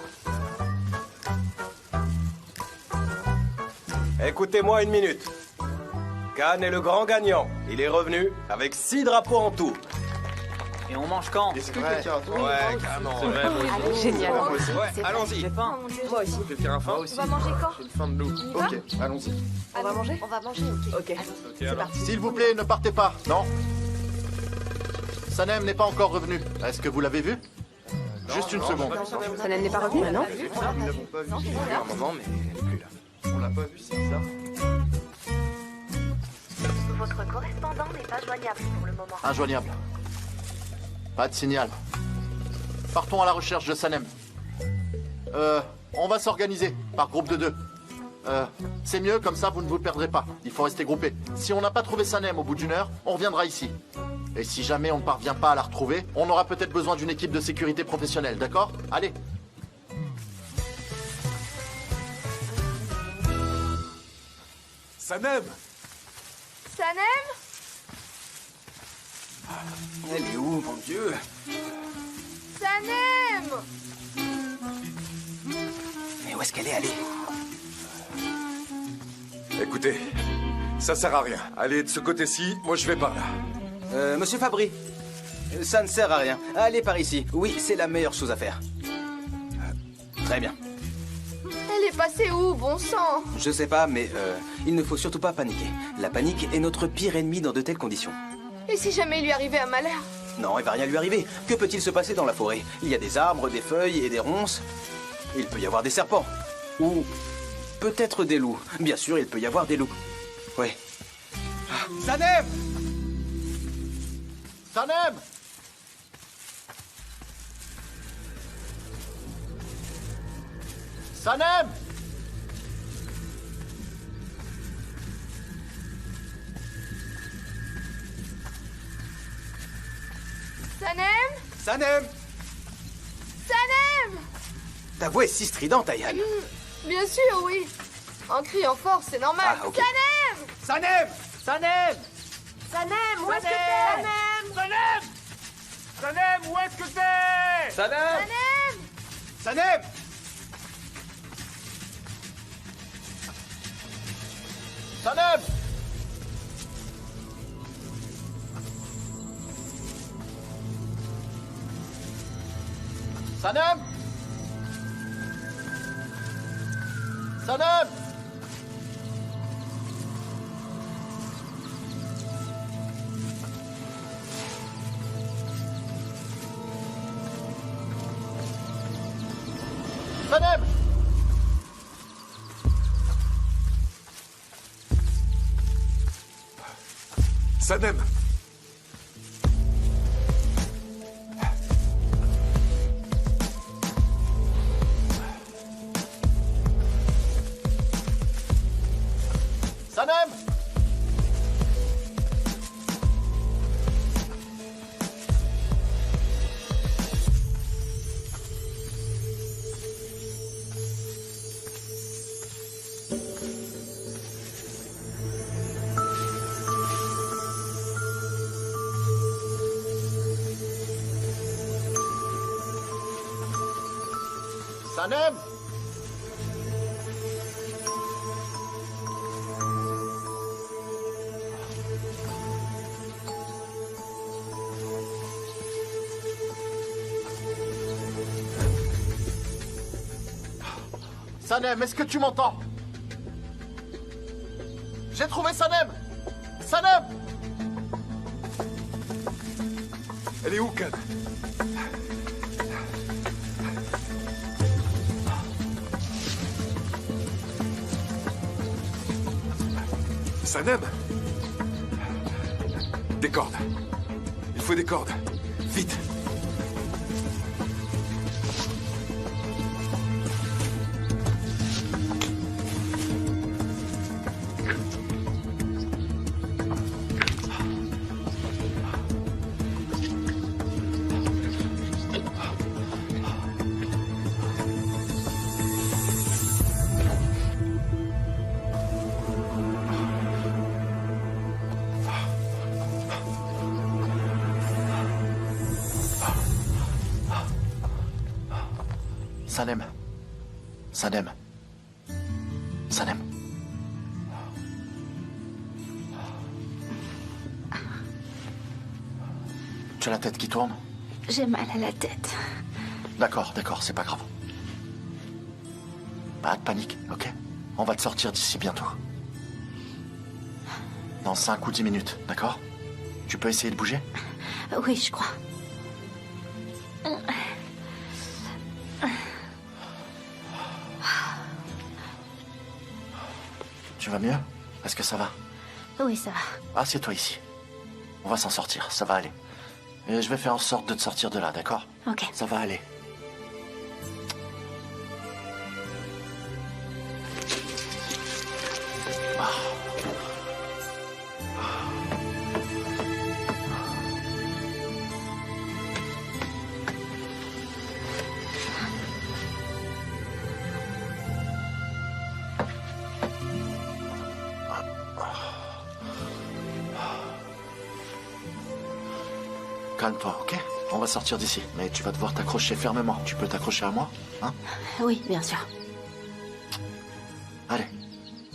Écoutez-moi une minute. Khan est le grand gagnant. Il est revenu avec 6 drapeaux en tout. Et on mange quand? Est-ce que quelqu'un a trouvé? Ouais, carrément. C'est vrai, moi aussi. Génial. Ouais, allons-y. J'ai faim. Moi aussi. Quelqu'un a faim? On va manger quand? J'ai une faim de loup. On y va? Ok, allons-y. On va manger? On va manger, ok. Ok. C'est parti. S'il vous plaît, ne partez pas. Non. Sanem n'est pas encore revenu. Est-ce que vous l'avez vu? Juste une seconde. Sanem n'est pas revenu, là, non? Nous l'avons pas vu. Il y a un moment, mais elle est plus là. On l'a pas vu, c'est bizarre. Votre correspondant n'est pas joignable pour le moment. Injoignable. Pas de signal. Partons à la recherche de Sanem. On va s'organiser par groupe de 2. C'est mieux, comme ça vous ne vous perdrez pas. Il faut rester groupé. Si on n'a pas trouvé Sanem au bout d'1 heure, on reviendra ici. Et si jamais on ne parvient pas à la retrouver, on aura peut-être besoin d'une équipe de sécurité professionnelle, d'accord? Allez. Sanem! Sanem? Elle est où, mon Dieu? Sanem! Mais où est-ce qu'elle est allée? Écoutez, ça sert à rien. Allez de ce côté-ci, moi je vais par là. Monsieur Fabry, ça ne sert à rien. Allez par ici. Oui, c'est la meilleure chose à faire. Très bien. Elle est passée où, bon sang? Je sais pas, mais il ne faut surtout pas paniquer. La panique est notre pire ennemi dans de telles conditions. Et si jamais il lui arrivait un malheur? Non, il va rien lui arriver. Que peut-il se passer dans la forêt? Il y a des arbres, des feuilles et des ronces. Il peut y avoir des serpents. Ou peut-être des loups. Bien sûr, il peut y avoir des loups. Oui. Sanem! Sanem! Sanem! Sanem? Sanem! Sanem? Ta voix est si stridente, Ayhan. Bien sûr, oui. En criant fort, c'est normal. Ah, ok. Sanem! Sanem! Sanem! Sanem, où est-ce que t'es? Sanem! Sanem, où est-ce que t'es? Sanem! Sanem! Sanem! Sanem! Sanem! Sanem! Sanem! Sanem! Sanem! Sanem! Sanem, est-ce que tu m'entends? J'ai trouvé Sanem! Sanem! Elle est où, Khan? Sanem! Des cordes. Il faut des cordes. Vite! Sanem. Sanem. Sanem. Tu as la tête qui tourne? J'ai mal à la tête. D'accord, c'est pas grave. Pas de panique, ok? On va te sortir d'ici bientôt. Dans 5 ou 10 minutes, d'accord? Tu peux essayer de bouger? Oui, je crois. Tu vas mieux? Est-ce que ça va? Oui, ça va. Assieds-toi ici. On va s'en sortir, ça va aller. Et je vais faire en sorte de te sortir de là, d'accord? Ok. Ça va aller. Calme-toi, ok? On va sortir d'ici, mais tu vas devoir t'accrocher fermement. Tu peux t'accrocher à moi, hein? Oui, bien sûr. Allez,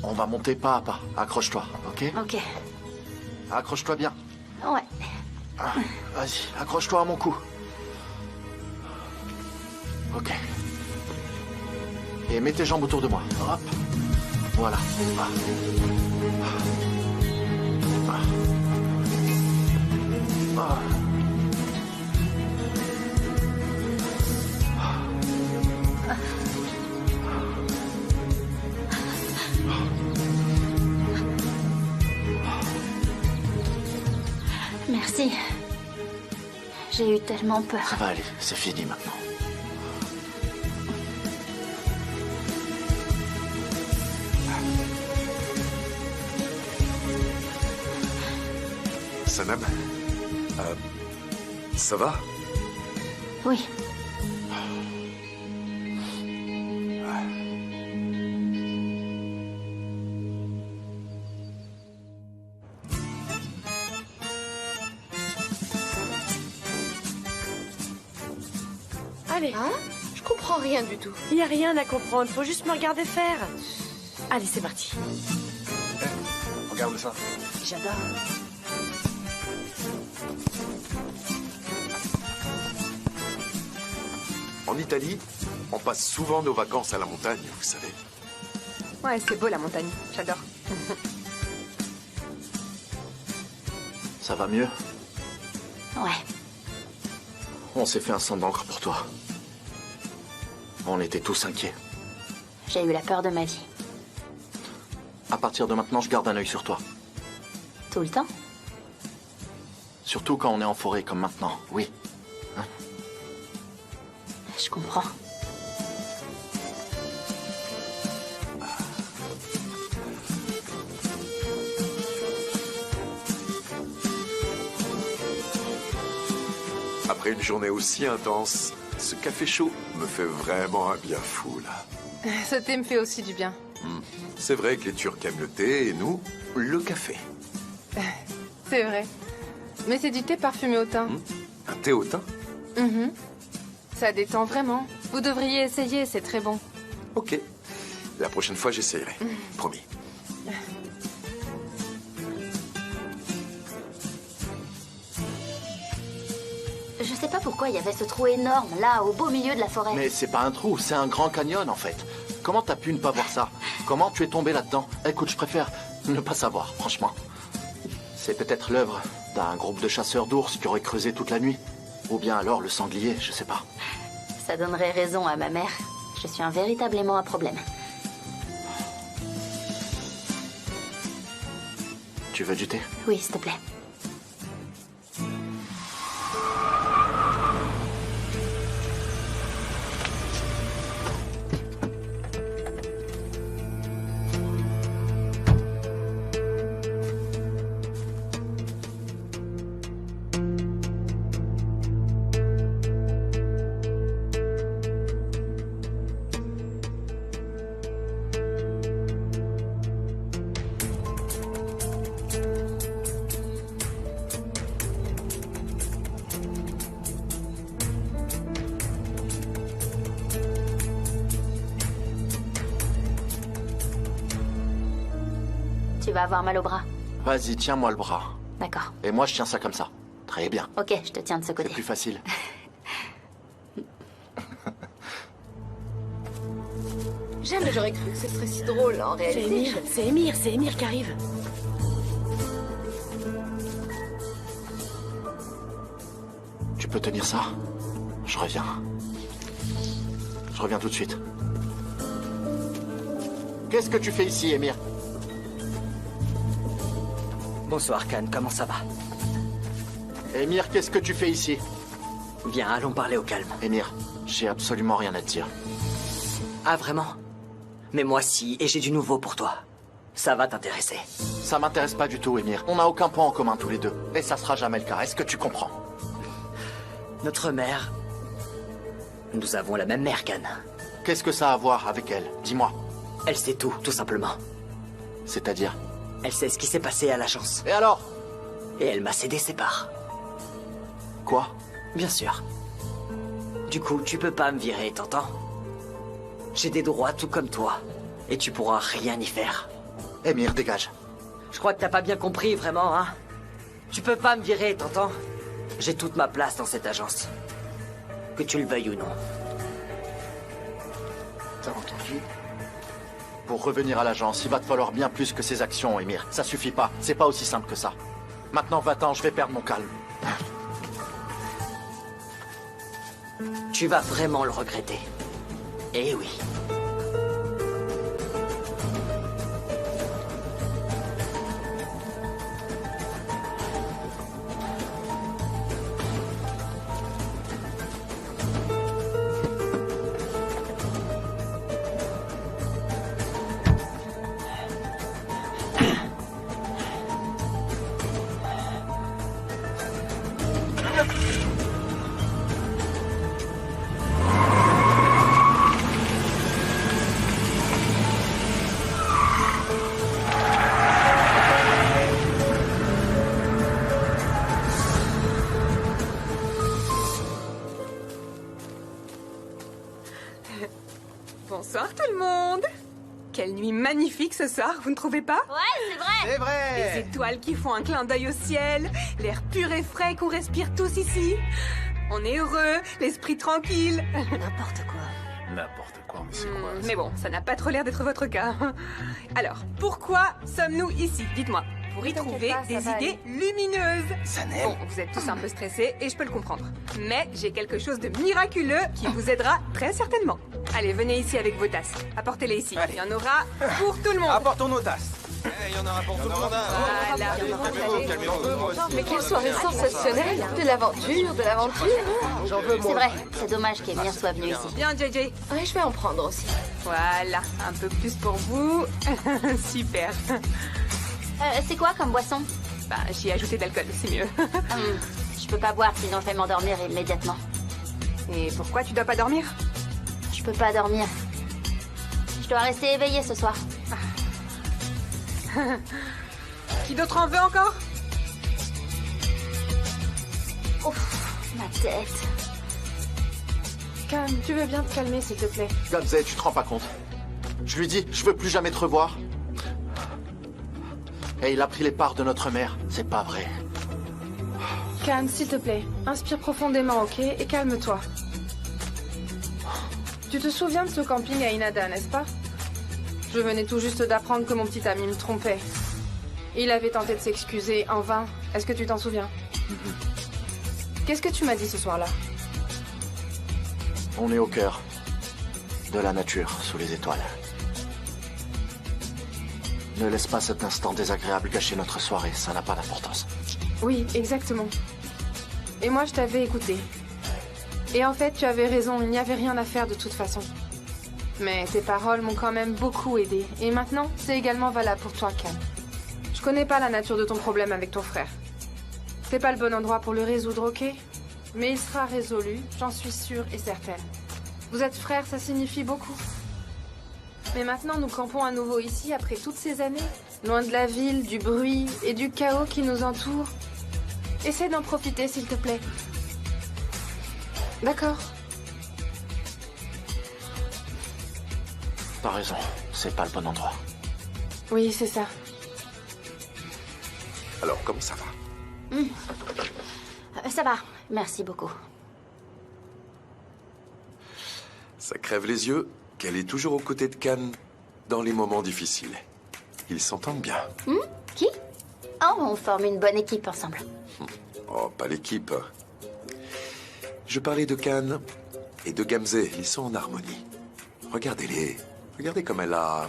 on va monter pas à pas. Accroche-toi, ok? Ok. Accroche-toi bien. Ouais. Vas-y, accroche-toi à mon cou. Ok. Et mets tes jambes autour de moi. Hop. Voilà. Ah. Ah. Ah. Merci. J'ai eu tellement peur. Ça va aller, c'est fini maintenant. Sanem, ça va? Oui. Allez. Hein? Je comprends rien du tout. Il n'y a rien à comprendre, faut juste me regarder faire. Allez, c'est parti. Regarde ça. J'adore. En Italie, on passe souvent nos vacances à la montagne, vous savez. Ouais, c'est beau la montagne, j'adore. Ça va mieux? Ouais. On s'est fait un sang d'encre pour toi. On était tous inquiets. J'ai eu la peur de ma vie. À partir de maintenant, je garde un œil sur toi. Tout le temps? Surtout quand on est en forêt comme maintenant, oui. Hein? Je comprends. Après une journée aussi intense, ce café chaud me fait vraiment un bien fou, là. Ce thé me fait aussi du bien. C'est vrai que les Turcs aiment le thé et nous, le café. C'est vrai. Mais c'est du thé parfumé au thym. Un thé au thym? Mhm. Ça détend vraiment. Vous devriez essayer, c'est très bon. Ok. La prochaine fois, j'essayerai. Promis. Je sais pas pourquoi il y avait ce trou énorme, là, au beau milieu de la forêt. Mais c'est pas un trou, c'est un grand canyon, en fait. Comment t'as pu ne pas voir ça? Comment tu es tombé là-dedans? Écoute, je préfère ne pas savoir, franchement. C'est peut-être l'œuvre d'un groupe de chasseurs d'ours qui aurait creusé toute la nuit. Ou bien alors le sanglier, je sais pas. Ça donnerait raison à ma mère. Je suis véritablement un problème. Tu veux du thé? Oui, s'il te plaît. Tu vas avoir mal au bras. Vas-y, tiens-moi le bras. D'accord. Et moi, je tiens ça comme ça. Très bien. Ok, je te tiens de ce côté. C'est plus facile. Jamais j'aurais cru que ce serait si drôle en réalité. C'est Émir qui arrive. Tu peux tenir ça? Je reviens. Je reviens tout de suite. Qu'est-ce que tu fais ici, Émir? Bonsoir, Khan, comment ça va? Émir, qu'est-ce que tu fais ici? Viens, allons parler au calme. Émir, j'ai absolument rien à te dire. Ah, vraiment? Mais moi si, et j'ai du nouveau pour toi. Ça va t'intéresser. Ça m'intéresse pas du tout, Émir. On n'a aucun point en commun tous les deux. Et ça sera jamais le cas. Est-ce que tu comprends? Notre mère... Nous avons la même mère, Khan. Qu'est-ce que ça a à voir avec elle? Dis-moi. Elle sait tout simplement. C'est-à-dire? Elle sait ce qui s'est passé à l'agence. Et alors? Et elle m'a cédé ses parts. Quoi? Bien sûr. Du coup, tu peux pas me virer, t'entends? J'ai des droits tout comme toi. Et tu pourras rien y faire. Émir, dégage. Je crois que t'as pas bien compris, vraiment, hein? Tu peux pas me virer, t'entends? J'ai toute ma place dans cette agence. Que tu le veuilles ou non. T'as entendu? Pour revenir à l'agence, il va te falloir bien plus que ces actions, Émir. Ça suffit pas. C'est pas aussi simple que ça. Maintenant, va-t'en, je vais perdre mon calme. Tu vas vraiment le regretter. Eh oui. Bonsoir tout le monde. Quelle nuit magnifique ce soir, vous ne trouvez pas? Ouais, c'est vrai. C'est vrai. Les étoiles qui font un clin d'œil au ciel, l'air pur et frais qu'on respire tous ici. On est heureux, l'esprit tranquille. N'importe quoi. N'importe quoi, mais c'est quoi Mais bon, ça n'a pas trop l'air d'être votre cas. Alors, pourquoi sommes-nous ici? Dites-moi. Pour y trouver pas, des ça va idées lumineuses. Sanel. Bon, vous êtes tous un peu stressés et je peux le comprendre. Mais j'ai quelque chose de miraculeux qui vous aidera très certainement. Allez, venez ici avec vos tasses. Apportez-les ici. Allez. Il y en aura pour tout le monde. Apportons nos tasses. Il y en aura pour tout le monde. Voilà. Mais quelle soirée sensationnelle! De l'aventure, hein. J'en veux, C'est vrai, c'est dommage qu'Emir soit venu ici. Bien, JJ. Ouais, je vais en prendre aussi. Voilà, un peu plus pour vous. Super. C'est quoi comme boisson? Bah, j'y ai ajouté d'alcool, c'est mieux. Je peux pas boire sinon je vais m'endormir immédiatement. Et pourquoi tu dois pas dormir? Je peux pas dormir. Je dois rester éveillée ce soir. Qui d'autre en veut encore? Ouf, ma tête. Calme, tu veux bien te calmer, s'il te plaît. Gamze, tu te rends pas compte? Je lui dis, je veux plus jamais te revoir. Et il a pris les parts de notre mère. C'est pas vrai. Calme, s'il te plaît. Inspire profondément, ok? Et calme-toi. Tu te souviens de ce camping à Inada, n'est-ce pas? Je venais tout juste d'apprendre que mon petit ami me trompait. Il avait tenté de s'excuser en vain. Est-ce que tu t'en souviens? Qu'est-ce que tu m'as dit ce soir-là? On est au cœur de la nature, sous les étoiles. Ne laisse pas cet instant désagréable gâcher notre soirée, ça n'a pas d'importance. Oui, exactement. Et moi, je t'avais écouté. Et en fait, tu avais raison, il n'y avait rien à faire de toute façon. Mais tes paroles m'ont quand même beaucoup aidé. Et maintenant, c'est également valable pour toi, Cam. Je connais pas la nature de ton problème avec ton frère. C'est pas le bon endroit pour le résoudre, ok? Mais il sera résolu, j'en suis sûre et certaine. Vous êtes frères, ça signifie beaucoup. Mais maintenant, nous campons à nouveau ici, après toutes ces années, loin de la ville, du bruit et du chaos qui nous entoure. Essaie d'en profiter, s'il te plaît. D'accord. T'as raison, c'est pas le bon endroit. Oui, c'est ça. Alors, comment ça va? Ça va, merci beaucoup. Ça crève les yeux qu'elle est toujours aux côtés de Can dans les moments difficiles. Ils s'entendent bien. Qui? Oh, on forme une bonne équipe ensemble. Oh, pas l'équipe. Je parlais de Can et de Gamze. Ils sont en harmonie. Regardez-les. Regardez comme elle a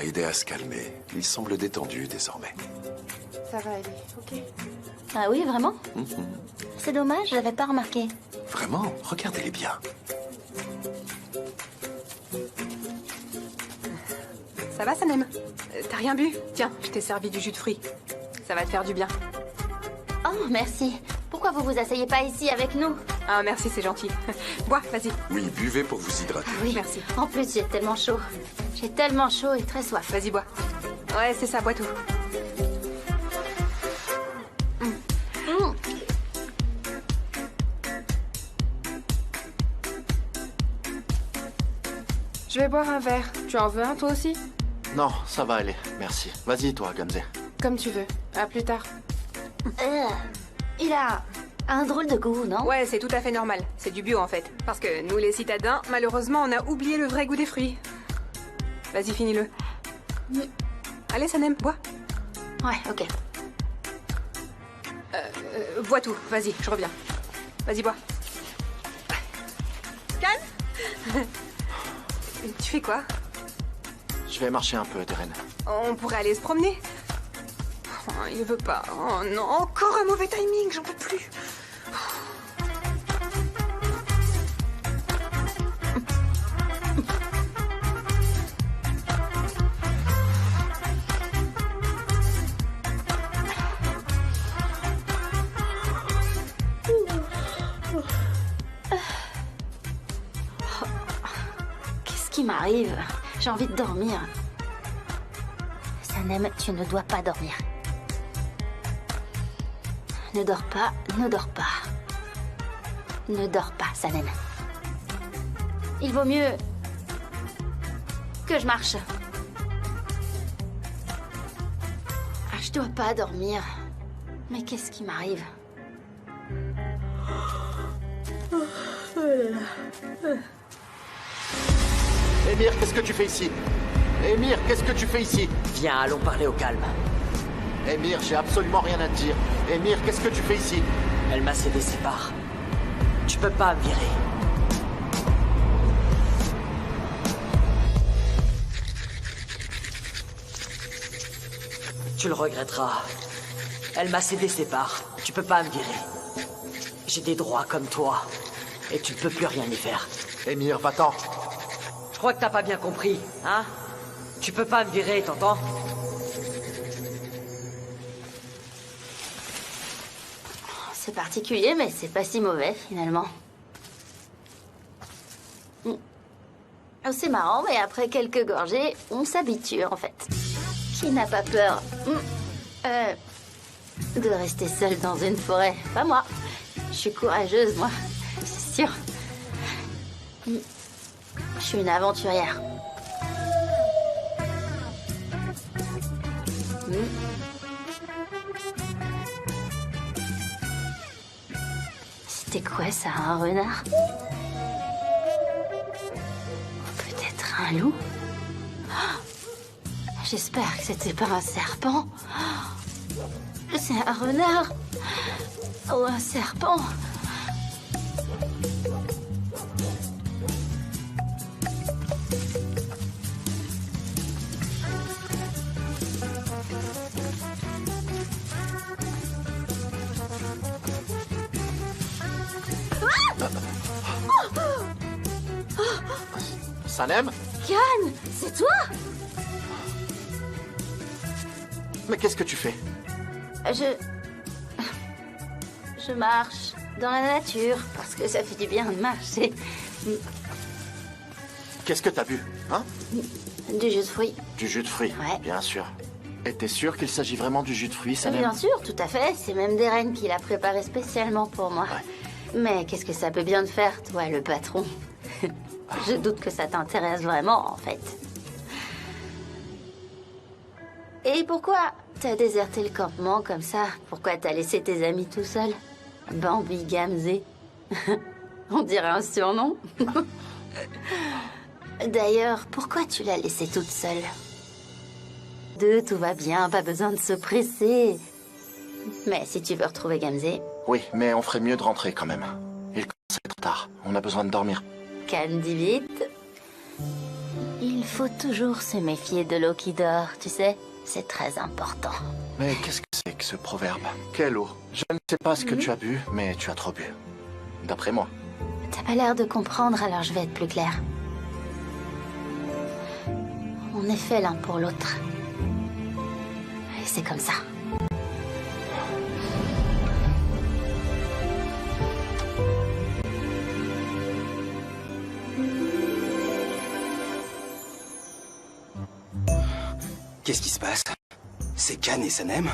aidé à se calmer. Ils semblent détendus désormais. Ça va aller, ok? Ah oui, vraiment? C'est dommage, je l'avais pas remarqué. Vraiment? Regardez-les bien. Ça va, Sanem? T'as rien bu? Tiens, je t'ai servi du jus de fruits. Ça va te faire du bien. Oh, merci. Pourquoi vous vous asseyez pas ici avec nous? Ah, merci, c'est gentil. Bois, vas-y. Oui, buvez pour vous hydrater. Oui, merci. En plus, j'ai tellement chaud. J'ai tellement chaud et très soif. Vas-y, bois. Ouais, c'est ça, bois tout. Je vais boire un verre. Tu en veux un, toi aussi? Non, ça va aller, merci. Vas-y, toi, Gamze. Comme tu veux. À plus tard. Il a un drôle de goût, non? Ouais, c'est tout à fait normal. C'est du bio, en fait. Parce que nous, les citadins, malheureusement, on a oublié le vrai goût des fruits. Vas-y, finis-le. Allez, Sanem, bois. Ouais, ok. Bois tout, vas-y, je reviens. Vas-y, bois. Calme. Tu fais quoi? Je vais marcher un peu, Teren. On pourrait aller se promener. Oh, il veut pas. Oh non, encore un mauvais timing, j'en peux plus. Qu'est-ce qui m'arrive? J'ai envie de dormir. Sanem, tu ne dois pas dormir. Ne dors pas, ne dors pas. Ne dors pas, Sanem. Il vaut mieux que je marche. Ah, je dois pas dormir. Mais qu'est-ce qui m'arrive? Émir, qu'est-ce que tu fais ici? Émir, qu'est-ce que tu fais ici? Viens, allons parler au calme. Émir, j'ai absolument rien à te dire. Émir, qu'est-ce que tu fais ici? Elle m'a cédé ses parts. Tu peux pas me virer. Tu le regretteras. Elle m'a cédé ses parts. Tu peux pas me virer. J'ai des droits comme toi. Et tu ne peux plus rien y faire. Émir, va-t'en. Je crois que t'as pas bien compris, hein? Tu peux pas me virer, t'entends? C'est particulier, mais c'est pas si mauvais, finalement. C'est marrant, mais après quelques gorgées, on s'habitue, en fait. Qui n'a pas peur de rester seule dans une forêt? Pas moi. Je suis courageuse, moi. C'est sûr. Je suis une aventurière. C'était quoi ça, un renard? Peut-être un loup? J'espère que c'était pas un serpent. C'est un renard ou un serpent. Sanem? Can, c'est toi? Mais qu'est-ce que tu fais? Je marche dans la nature parce que ça fait du bien de marcher. Qu'est-ce que t'as bu, hein? Du jus de fruits. Du jus de fruits, Ouais. bien sûr. Et t'es sûr qu'il s'agit vraiment du jus de fruits, Sanem? Bien sûr, tout à fait. C'est même Deren qui l'a préparé spécialement pour moi. Mais qu'est-ce que ça peut bien te faire, toi, le patron? Je doute que ça t'intéresse vraiment, en fait. Et pourquoi t'as déserté le campement comme ça? Pourquoi t'as laissé tes amis tout seul? Bambi Gamzé. On dirait un surnom. D'ailleurs, pourquoi tu l'as laissée toute seule? Tout va bien, pas besoin de se presser. Mais si tu veux retrouver Gamzé... Oui, mais on ferait mieux de rentrer quand même. Il commence à être tard. On a besoin de dormir. Can dit vite. Il faut toujours se méfier de l'eau qui dort, tu sais. C'est très important. Mais qu'est-ce que c'est que ce proverbe? Quelle eau? Je ne sais pas ce que tu as bu, mais tu as trop bu. D'après moi. T'as pas l'air de comprendre, alors je vais être plus claire. On est fait l'un pour l'autre. Et c'est comme ça. Qu'est-ce qui se passe? C'est Can et Sanem?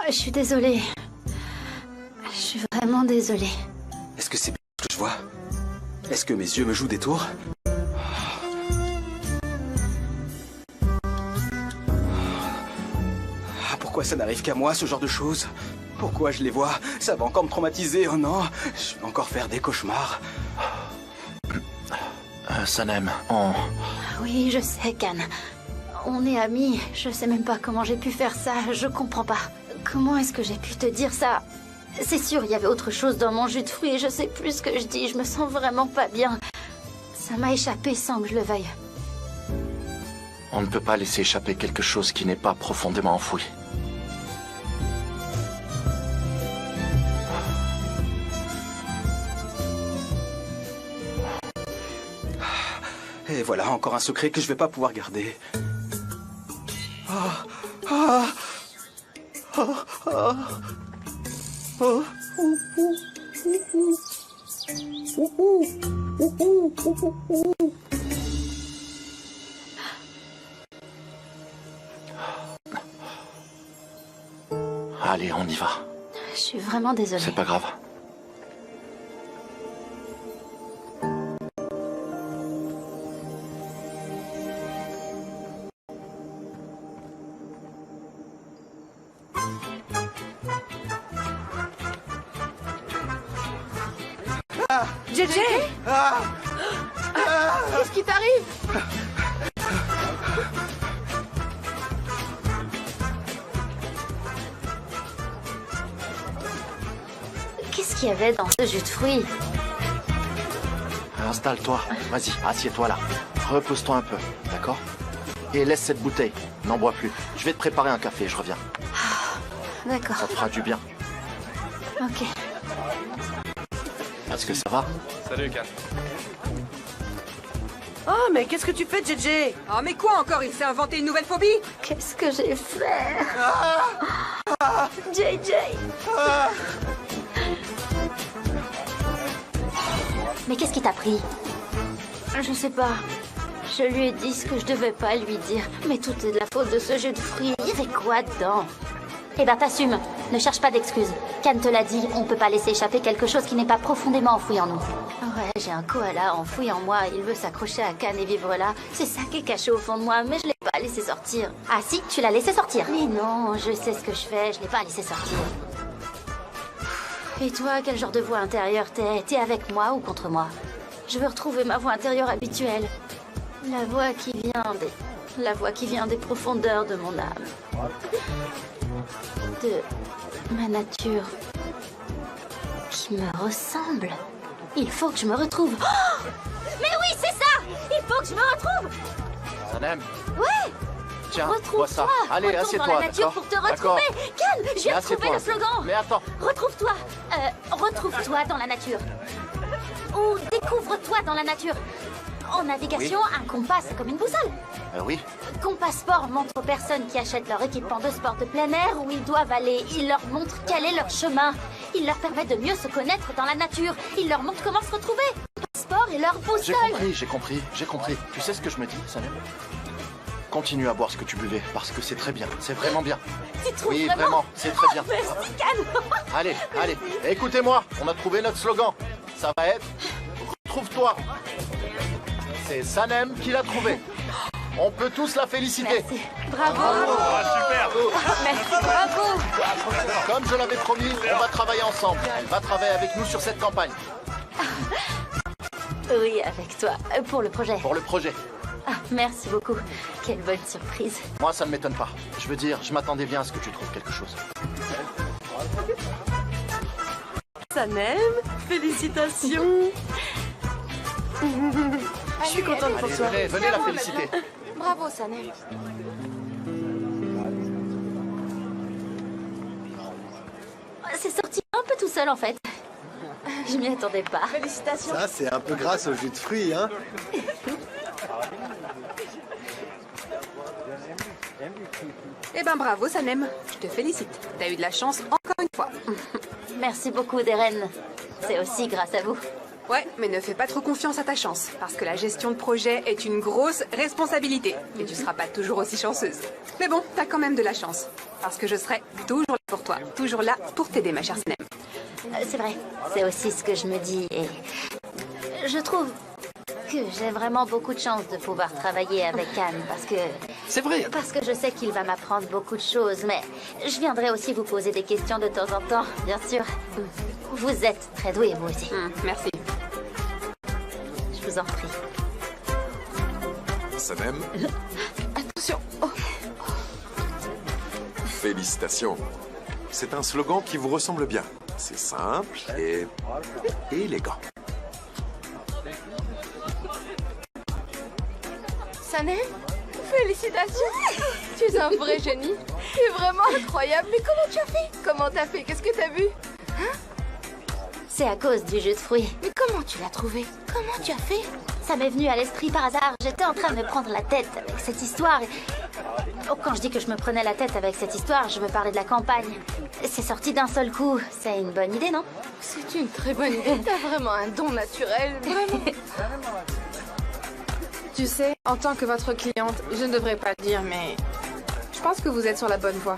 Je suis désolée. Je suis vraiment désolée. Est-ce que c'est bien ce que je vois? Est-ce que mes yeux me jouent des tours? Pourquoi ça n'arrive qu'à moi, ce genre de choses? Pourquoi je les vois? Ça va encore me traumatiser, oh non! Je vais encore faire des cauchemars. Sanem, Oui, je sais, Can. On est amis. Je sais même pas comment j'ai pu faire ça. Je comprends pas. Comment est-ce que j'ai pu te dire ça? C'est sûr, il y avait autre chose dans mon jus de fruits et je sais plus ce que je dis. Je me sens vraiment pas bien. Ça m'a échappé sans que je le veuille. on ne peut pas laisser échapper quelque chose qui n'est pas profondément enfoui. Et voilà, encore un secret que je vais pas pouvoir garder. Allez, on y va. Je suis vraiment désolée. C'est pas grave. JJ Qu'est-ce qui t'arrive? Qu'est-ce qu'il y avait dans ce jus de fruits? Installe-toi. Vas-y, assieds-toi là. Repose-toi un peu, d'accord? Et laisse cette bouteille. N'en bois plus. Je vais te préparer un café, je reviens. D'accord. Ça te fera du bien. Ok. Est-ce que ça va? Salut, Can. Oh, mais qu'est-ce que tu fais, JJ? Oh, mais quoi encore? Il s'est inventé une nouvelle phobie? Qu'est-ce que j'ai fait? JJ! Mais qu'est-ce qui t'a pris? Je sais pas. Je lui ai dit ce que je devais pas lui dire. Mais tout est de la faute de ce jus de fruits. Il y avait quoi dedans? Eh ben t'assumes. Ne cherche pas d'excuses. Can te l'a dit, on peut pas laisser échapper quelque chose qui n'est pas profondément enfoui en nous. Ouais, j'ai un koala enfoui en moi. Il veut s'accrocher à Can et vivre là. C'est ça qui est caché au fond de moi, mais je l'ai pas laissé sortir. Ah si, tu l'as laissé sortir. Mais non, je sais ce que je fais. Je l'ai pas laissé sortir. Et toi, quel genre de voix intérieure t'es? T'es avec moi ou contre moi? Je veux retrouver ma voix intérieure habituelle. La voix qui vient des profondeurs de mon âme. De ma nature. Qui me ressemble. Il faut que je me retrouve. Oh, mais oui, c'est ça! Il faut que je me retrouve! Sanem. Ouais! Tiens, vois ça. Allez, Retourne assieds-toi, dans la nature pour te retrouver. Can, je viens de trouver le slogan. Mais attends. Retrouve-toi. Retrouve-toi dans la nature. Ou découvre-toi dans la nature. En navigation, un compas, c'est comme une boussole. Oui. Compas Sport montre aux personnes qui achètent leur équipement de sport de plein air où ils doivent aller. Il leur montre quel est leur chemin. Il leur permet de mieux se connaître dans la nature. Il leur montre comment se retrouver. Compas Sport est leur boussole. J'ai compris. Tu sais ce que je me dis, Sanem? Continue à boire ce que tu buvais, parce que c'est très bien. C'est vraiment bien. Tu trouves Oui, vraiment, c'est très bien. Merci, Can. Allez, écoutez-moi. On a trouvé notre slogan. Ça va être « Retrouve-toi ». C'est Sanem qui l'a trouvé. On peut tous la féliciter. Merci. Bravo. Super. Merci, bravo. Comme je l'avais promis, on va travailler ensemble. Elle va travailler avec nous sur cette campagne. Oui, avec toi. Pour le projet. Pour le projet. Ah, merci beaucoup. Quelle bonne surprise. Moi, ça ne m'étonne pas. Je veux dire, je m'attendais bien à ce que tu trouves quelque chose. Sanem, félicitations. Je suis contente pour toi. Venez la féliciter. Bravo, Sanem. C'est sorti un peu tout seul, en fait. Je m'y attendais pas. Félicitations. Ça, c'est un peu grâce au jus de fruits, hein. Eh ben bravo, Sanem. Je te félicite. T'as eu de la chance encore une fois. Merci beaucoup, Deren. C'est aussi grâce à vous. Ouais, mais ne fais pas trop confiance à ta chance, parce que la gestion de projet est une grosse responsabilité, et tu seras pas toujours aussi chanceuse. Mais bon, t'as quand même de la chance, parce que je serai toujours là pour toi, toujours là pour t'aider, ma chère Sanem. C'est vrai, c'est aussi ce que je me dis, et je trouve que j'ai vraiment beaucoup de chance de pouvoir travailler avec Can, parce que... C'est vrai. Parce que je sais qu'il va m'apprendre beaucoup de choses, mais je viendrai aussi vous poser des questions de temps en temps, bien sûr. Vous êtes très doué, vous aussi. Merci. Je vous en prie. Sanem, Attention. Oh. félicitations. C'est un slogan qui vous ressemble bien. C'est simple et élégant. Sanem, félicitations. Tu es un vrai génie. Tu es vraiment incroyable. Mais comment tu as fait? Comment t'as fait? Qu'est-ce que t'as vu? Hein? C'est à cause du jus de fruits. Mais comment tu l'as trouvé? Comment tu as fait? Ça m'est venu à l'esprit par hasard. J'étais en train de me prendre la tête avec cette histoire. Oh, quand je dis que je me prenais la tête avec cette histoire, je me parlais de la campagne. C'est sorti d'un seul coup. C'est une bonne idée, non? C'est une très bonne idée. T'as vraiment un don naturel. Vraiment. Tu sais, en tant que votre cliente, je ne devrais pas le dire, mais je pense que vous êtes sur la bonne voie.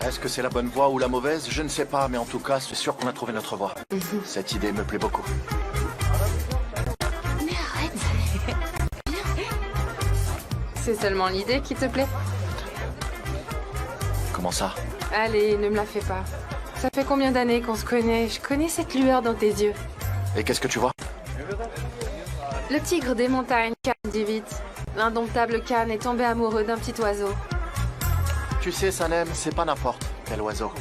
Est-ce que c'est la bonne voie ou la mauvaise? Je ne sais pas, mais en tout cas, c'est sûr qu'on a trouvé notre voie. Cette idée me plaît beaucoup. Mais arrête. C'est seulement l'idée qui te plaît? Comment ça? Allez, ne me la fais pas. Ça fait combien d'années qu'on se connaît? Je connais cette lueur dans tes yeux. Et qu'est-ce que tu vois? Le tigre des montagnes, Can dit vite. L'indomptable Can est tombé amoureux d'un petit oiseau. Tu sais, Sanem, c'est pas n'importe quel oiseau.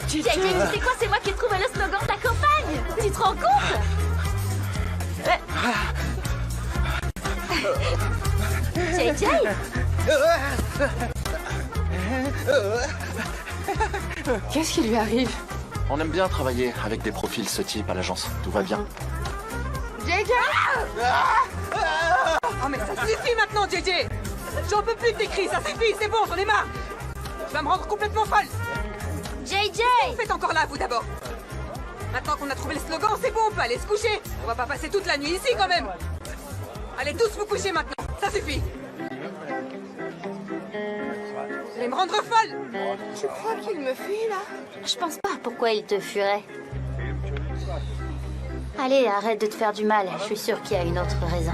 Tu sais quoi? C'est moi qui ai trouvé le slogan de la campagne. Tu te rends compte? JJ? Qu'est-ce qui lui arrive? On aime bien travailler avec des profils ce type à l'agence. Tout va bien. JJ! Oh mais ça suffit maintenant, JJ! J'en peux plus de tes cris, ça suffit, c'est bon, j'en ai marre! Tu vas me rendre complètement folle! JJ! Vous faites encore là, vous d'abord! Maintenant qu'on a trouvé le slogan, c'est bon, on peut aller se coucher. On va pas passer toute la nuit ici quand même. Allez tous vous coucher maintenant, ça suffit. Vous allez me rendre folle. Tu crois qu'il me fuit là? Je pense pas. Pourquoi il te fuirait? Allez, arrête de te faire du mal. Je suis sûre qu'il y a une autre raison.